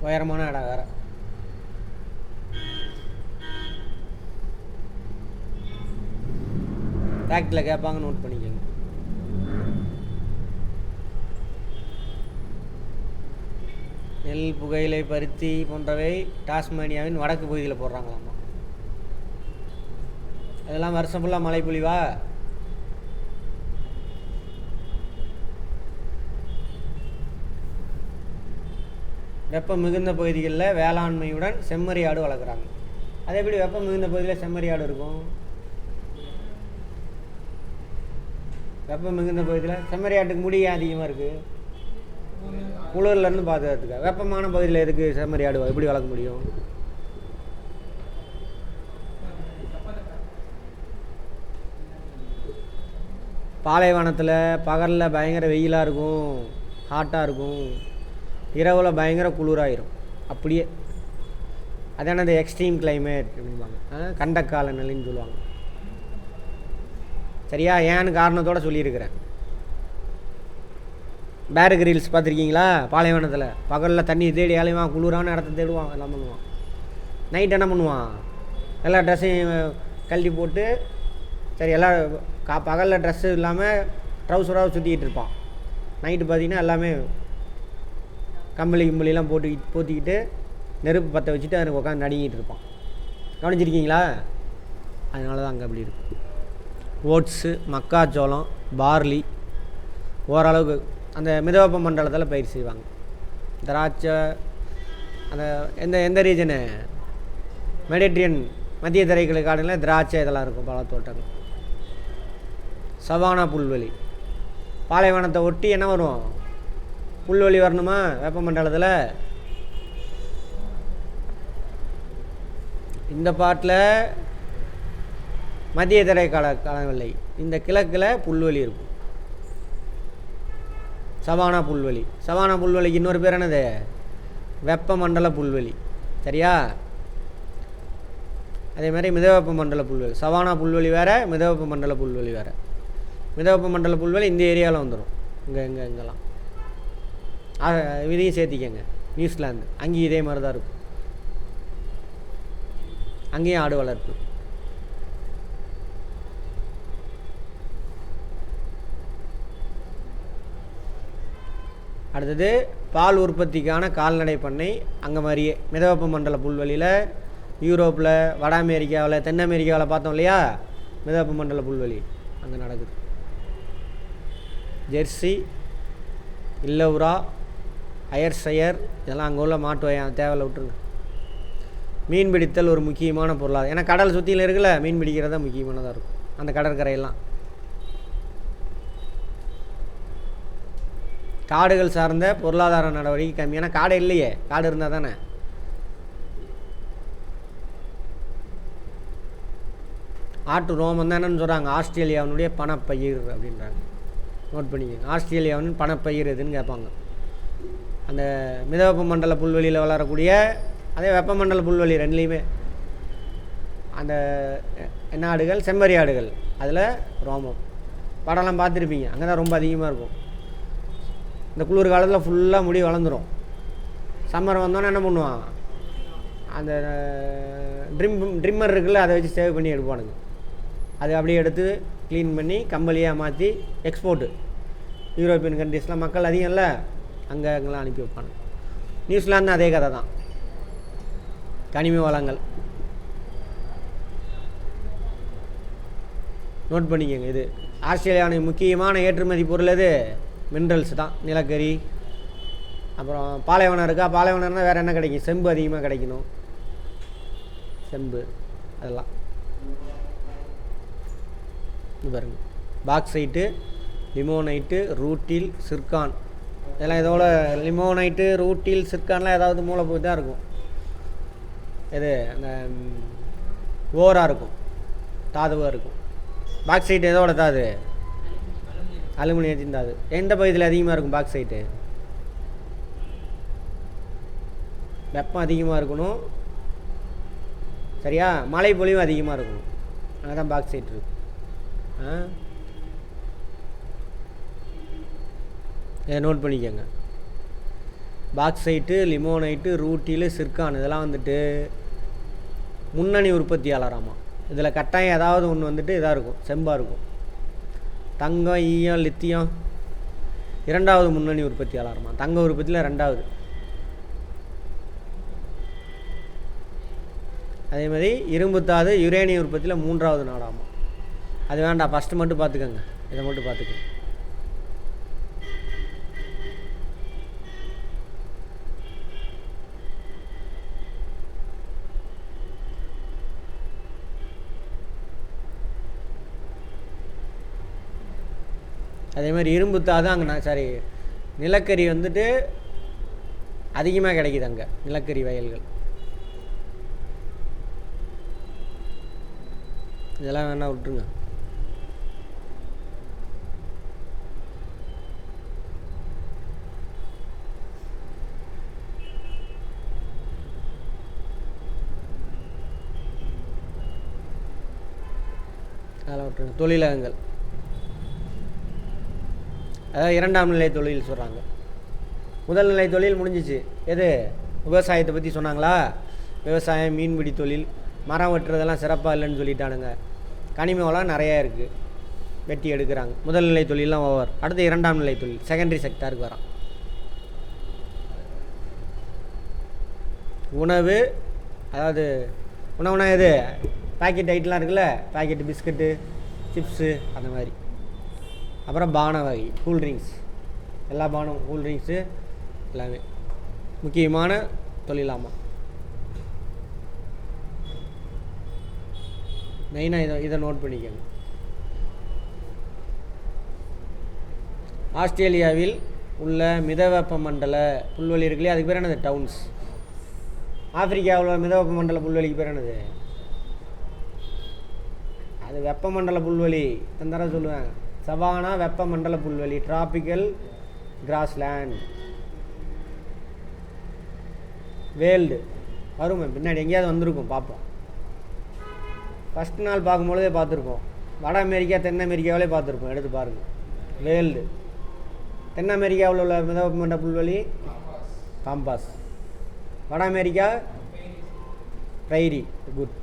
உயரமான இடம் வேறு. ஃபேக்டில் கேட்பாங்க, நோட் பண்ணிக்கோங்க. நெல், புகையிலை, பருத்தி போன்றவை டாஸ்மானியாவின் வடக்கு பகுதியில் போடுறாங்களாமா. அதெல்லாம் வருஷம் ஃபுல்லாக மழை பொழிவா? வெப்பம் மிகுந்த பகுதிகளில் வேளாண்மையுடன் செம்மறி ஆடு வளர்க்குறாங்க. அது எப்படி வெப்பம் மிகுந்த பகுதியில் செம்மறி ஆடு இருக்கும்? வெப்பம் மிகுந்த பகுதியில் செம்மறி ஆட்டுக்கு முடி அதிகமாக இருக்குது, குளிர்லேருந்து பாதுகாத்துக்க. வெப்பமான பகுதியில் எதுக்கு செம்மறி ஆடு எப்படி வளர்க்க முடியும்? பாலைவனத்தில் பகலில் பயங்கர வெயிலாக இருக்கும், ஹாட்டாக இருக்கும், இரவில் பயங்கர குளிராயிரும். அப்படியே அதான அந்த எக்ஸ்ட்ரீம் கிளைமேட் அப்படிம்பாங்க, கண்டக்கால நிலைன்னு சொல்லுவாங்க. சரியா? ஏன்னு காரணத்தோடு சொல்லியிருக்கிறேன். பேர் கிரில்ஸ் பார்த்துருக்கீங்களா? பாலைவனத்தில் பகலில் தண்ணி தேடி அலைவான், குளிரான இடத்த தேடுவான், எல்லாம் பண்ணுவான். நைட் என்ன பண்ணுவான்? எல்லா ட்ரெஸ்ஸையும் கழட்டி போட்டு, சரி எல்லாம் பகலில் ட்ரெஸ்ஸு இல்லாமல் ட்ரௌசராக சுற்றிக்கிட்டு இருப்பான். நைட்டு பார்த்திங்கன்னா எல்லாமே கம்பளி கும்பளிலாம் போத்திக்கிட்டு நெருப்பு பற்ற வச்சுட்டு அதுக்கு உட்காந்து நடுங்கிட்டு இருப்பான். கவனிச்சிருக்கீங்களா? அதனால தான் அங்கே அப்படி இருக்கும். ஓட்ஸு, மக்காச்சோளம், பார்லி ஓரளவுக்கு அந்த மிதவெப்ப மண்டலத்தில் பயிர் செய்வாங்க. திராட்சை அந்த எந்த ரீஜனு மெடிட்ரியன் மத்திய தரைக்கடல் காடுகளில் திராட்சை இதெல்லாம் இருக்கும், பழத்தோட்டங்கள். சவானா புல்வெளி பாலைவனத்தை ஒட்டி என்ன வரும்? புல்வெளி வரணுமா வெப்பமண்டலத்தில்? இந்த பாட்டில் மத்திய தரை காலவில்லை, இந்த கிழக்கில் புல்வெளி இருக்கும், சவானா புல்வெளி. சவானா புல்வெளிக்கு இன்னொரு பேர் என்னது? வெப்பமண்டல புல்வெளி. சரியா? அதே மாதிரி மிதவெப்ப மண்டல புல்வெளி. சவானா புல்வெளி வேறு, மிதவெப்ப மண்டல புல்வெளி வேறு. மிதவெப்ப மண்டல புல்வெளி இந்த ஏரியாவில் வந்துடும், இங்கெல்லாம். இதையும் சேர்த்திக்கங்க. நியூசிலாந்து அங்கேயும் இதே மாதிரி தான் இருக்கும், அங்கேயும் ஆடு வளர்ப்பு. அடுத்தது பால் உற்பத்திக்கான கால்நடை பண்ணை. அங்கே மாதிரியே மிதவெப்ப மண்டல புல்வெளியில் யூரோப்பில், வட அமெரிக்காவில், தென் அமெரிக்காவில் பார்த்தோம் இல்லையா, மிதவெப்ப மண்டல புல்வெளி அங்கே நடக்குது. ஜெர்சி, இல்லவுரா, அயர்ஷயர் இதெல்லாம் அங்கே உள்ள மாட்டு வகையான தேவையில்லை, விட்டுருங்க. மீன் பிடித்தல் ஒரு முக்கியமான பொருளாதாரம். ஏன்னா கடல் சுற்றியில் இருக்குல்ல, மீன் பிடிக்கிறது தான் முக்கியமானதாக இருக்கும் அந்த கடற்கரையெல்லாம். காடுகள் சார்ந்த பொருளாதார நடவடிக்கை கம்மி. ஏன்னா காடு இல்லையே, காடு இருந்தால் தானே. ஆட்டு ரோமம் தான் என்னன்னு சொல்கிறாங்க, ஆஸ்திரேலியாவினுடைய பணப்பயிர் அப்படின்றாங்க. நோட் பண்ணிக்கோங்க, ஆஸ்திரேலியாவின் பணப்பயிர் எதுன்னு கேட்பாங்க. அந்த மிதவெப்ப மண்டல புல்வெளியில் வளரக்கூடிய அதே வெப்பமண்டல புல்வெளி ரெண்டுலேயுமே அந்த என்ன ஆடுகள்? செம்மறி ஆடுகள். அதில் ரோமம் படம்லாம் பார்த்துருப்பீங்க, அங்கே தான் ரொம்ப அதிகமாக இருக்கும். இந்த குளிர் காலத்தில் ஃபுல்லாக முடி வளர்ந்துடும். சம்மர் வந்தோன்னே என்ன பண்ணுவான்? அந்த ட்ரிம்மர் இருக்குல்ல, அதை வச்சு சேவ் பண்ணி எடுப்பானுங்க. அது அப்படியே எடுத்து க்ளீன் பண்ணி கம்பளியாக மாற்றி எக்ஸ்போர்ட்டு யூரோப்பியன் கண்ட்ரீஸ்லாம் மக்கள் அதிகம் இல்லை, அங்கெல்லாம் அனுப்பி வைப்பானுங்க. நியூசிலாந்து அதே கதை தான், கனிம வளங்கள். நோட் பண்ணிக்கோங்க. இது ஆஸ்திரேலியாவின் முக்கியமான ஏற்றுமதி பொருள் எது? மினரல்ஸ் தான். நிலக்கரி, அப்புறம் பாலைவனம் இருக்கா, பாலைவனம்னா வேறு என்ன கிடைக்கும்? செம்பு அதிகமாக கிடைக்கணும், செம்பு அதெல்லாம். இது பாருங்க, பாக்சைட்டு, லிமோனைட்டு, ரூட்டில், சிர்கான் இதெல்லாம் இதோட. லிமோனைட்டு, ரூட்டில், சிர்கான்லாம் ஏதாவது மூலப்பொருள் தான் இருக்கும். இது அந்த ஓராக இருக்கும், தாதுவாக இருக்கும். பாக்சைட்டு எதோட தாது? அலுமினியத்தின் தாது. எந்த பகுதியில் அதிகமாக இருக்கும் பாக்சைட்டு? வெப்பம் அதிகமாக இருக்கணும், சரியா? மழை பொழிவும் அதிகமாக இருக்கணும், அங்கே தான் பாக்சைட் இருக்கும். இதை நோட் பண்ணிக்கோங்க. பாக்சைட்டு, லிமோனைட்டு, ரூட்டில், சிர்கான் இதெல்லாம் வந்துட்டு முன்னணி உற்பத்தியாளராமா. இதில் கட்டாயம் ஏதாவது ஒன்று வந்துட்டு இதாக இருக்கும், செம்பாக இருக்கும். தங்கம், ஈயம், லித்தியம் இரண்டாவது முன்னணி உற்பத்தியாளராமா. தங்க உற்பத்தியில் ரெண்டாவது. அதே மாதிரி இரும்புத்தாது யுரேனியம் உற்பத்தியில் 3வது நாடாமா. அது வேண்டாம், ஃபஸ்ட்டு மட்டும் பார்த்துக்கோங்க, இதை மட்டும் பார்த்துக்கோங்க. அதே மாதிரி இரும்புத்தாது அங்கே நிலக்கரி வந்துட்டு அதிகமாக கிடைக்குது அங்கே, நிலக்கரி வயல்கள். இதெல்லாம் வேணால் விட்டுருங்க. அதெல்லாம் விட்டுருங்க. தொழிலகங்கள், அதாவது 2ஆம் நிலை தொழில் சொல்கிறாங்க. முதல் நிலை தொழில் முடிஞ்சிச்சு. எது? விவசாயத்தை பற்றி சொன்னாங்களா? விவசாயம், மீன்பிடி தொழில், மரம் வெட்டுறதெல்லாம் சிறப்பாக இல்லைன்னு சொல்லிட்டானுங்க. கனிம வளம் நிறையா இருக்குது, வெட்டி எடுக்கிறாங்க. முதல் நிலை தொழிலெலாம் ஓவர். அடுத்து 2ஆம் நிலை தொழில், செகண்டரி செக்டாருக்கு வரான். உணவு, அதாவது உணவுனா எது? பாக்கெட் ஐட்டெலாம் இருக்குல்ல, பாக்கெட்டு பிஸ்கட்டு, சிப்ஸு, அந்த மாதிரி. அப்புறம் பான வகை, கூல்ட்ரிங்க்ஸ், எல்லா பானம், கூல்ட்ரிங்க்ஸு எல்லாமே முக்கியமான தொழிலாமா. மெயினாக இதை நோட் பண்ணிக்கோங்க. ஆஸ்திரேலியாவில் உள்ள மிதவெப்ப மண்டல புல்வெளி இருக்குல்லையே, அதுக்கு பேர் என்னது? டவுன்ஸ். ஆப்பிரிக்காவில் மிதவெப்ப மண்டல புல்வெளிக்கு பேர் என்னது? அது வெப்பமண்டல புல்வெளி. தந்தர சொல்லுவேன், சவானா வெப்பமண்டல புல்வெளி, டிராபிக்கல் கிராஸ்லேண்ட். வேல்டு வரும் பின்னாடி எங்கேயாவது வந்திருக்கும், பார்ப்போம். ஃபஸ்ட் நாள் பார்க்கும்பொழுதே பார்த்துருப்போம். வட அமெரிக்கா, தென் அமெரிக்காவிலே பார்த்துருப்போம். எடுத்து பாருங்கள். வேல்டு. தென் அமெரிக்காவில் உள்ள மிதவெப்பமண்டல புல்வெளி பாம்பாஸ். வட America prairie, good.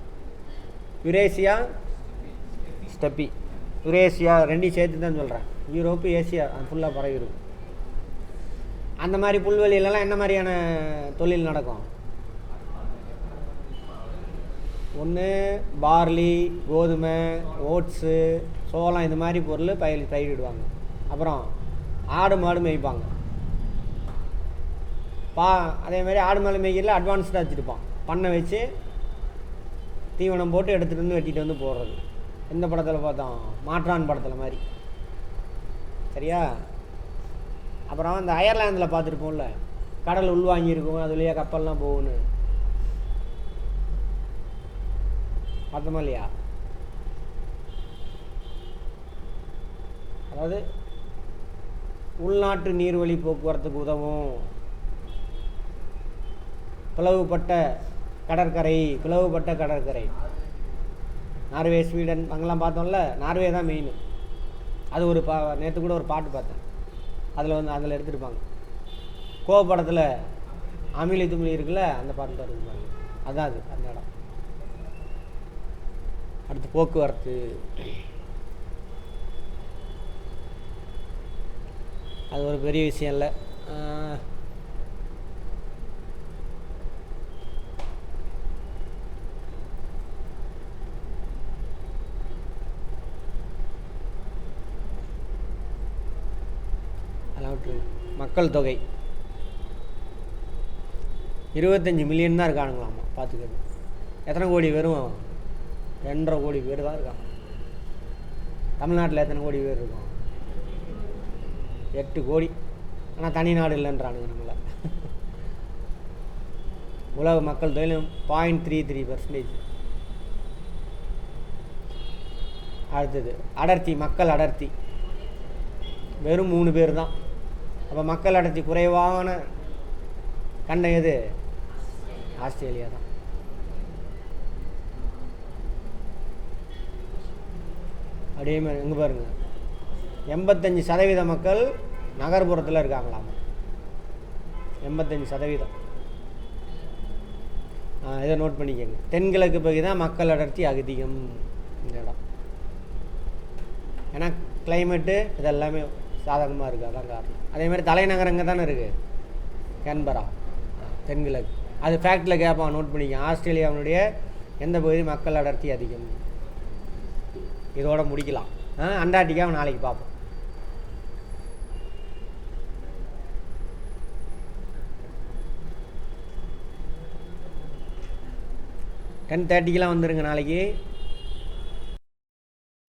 Eurasia steppe. Eurasia ரெண்டையும் சேர்த்து தான் சொல்கிறேன். யூரோப்பு, ஏசியா அது ஃபுல்லாக பரவி இருக்கும். அந்த மாதிரி புல்வெளியிலலாம் என்ன மாதிரியான தொழில் நடக்கும்? ஒன்று பார்லி, கோதுமை, ஓட்ஸு, சோளம், இந்த மாதிரி பொருள் பயிரிடுவாங்க. அப்புறம் ஆடு மாடு மேய்ப்பாங்க. அதே மாதிரி ஆடு மாடு மேய்க்கிறதுல அட்வான்ஸ்டாக வச்சுருப்பான். பண்ணை வச்சு தீவனம் போட்டு எடுத்துகிட்டு வந்து வெட்டிட்டு வந்து போடுறது. எந்த படத்தில் பார்த்தோம்? மாற்றான் படத்தில் மாதிரி. சரியா? அப்புறம் அந்த அயர்லாந்தில் பார்த்துருப்போம்ல, கடல் உள்வாங்கியிருக்கும், அது வழியாக கப்பல்லாம் போகுன்னு பார்த்தோமா இல்லையா? அதாவது உள்நாட்டு நீர்வழி போக்குவரத்துக்கு உதவும். பிளவுபட்ட கடற்கரை. நார்வே, ஸ்வீடன் அங்கெல்லாம் பார்த்தோம்ல, நார்வே தான் மெயின். அது ஒரு நேற்று கூட ஒரு பாட்டு பார்த்தேன், அதில் எடுத்துருப்பாங்க. கோவப்படத்தில் அமிலி துமிலி இருக்குல்ல, அந்த பாட்டு தான் எடுத்துருப்பாங்க. அதான் அது அந்த இடம். அடுத்து போக்குவரத்து. அது ஒரு பெரிய விஷயம் இல்லை. மக்கள் தொகை 25 மில்லியன் தான் இருக்கானுங்களாமா. பார்த்துக்கிறது. எத்தனை கோடி? வெறும் 2.5 கோடி பேர் தான் இருக்காங்க. தமிழ்நாட்டில் எத்தனை கோடி பேர் இருக்கும்? 8 கோடி. ஆனால் தனி நாடு இல்லைன்றானுங்க நம்மளை. உலக மக்கள் தொகையிலும் 0.33%. அடுத்தது அடர்த்தி, மக்கள் அடர்த்தி வெறும் 3 பேர் தான். அப்போ மக்கள் அடர்த்தி குறைவான கண்டம் எது? ஆஸ்திரேலியா தான். அப்படியே மாதிரி இங்கே பாருங்கள், 85% மக்கள் நகர்ப்புறத்தில் இருக்காங்களாம். 85%. இதை நோட் பண்ணிக்கோங்க. தென்கிழக்கு பகுதி தான் மக்கள் அடர்த்தி அதிகம் இந்த இடம். ஏன்னா கிளைமேட்டு இதெல்லாமே சாதகமாக இருக்குது, அதான் காரணம். அதே மாதிரி தலைநகரம் இங்கே தானே இருக்குது, கேன்பரா, தென்கிழக்கு. அது ஃபேக்டில் கேட்பான், நோட் பண்ணிக்க. ஆஸ்திரேலியாவுடைய எந்த பகுதி மக்கள் அடர்த்தி அதிகம்? இதோட முடிக்கலாம். அண்டார்டிகாவை நாளைக்கு பார்ப்போம். டென் 30க்கெலாம் வந்துடுங்க நாளைக்கு.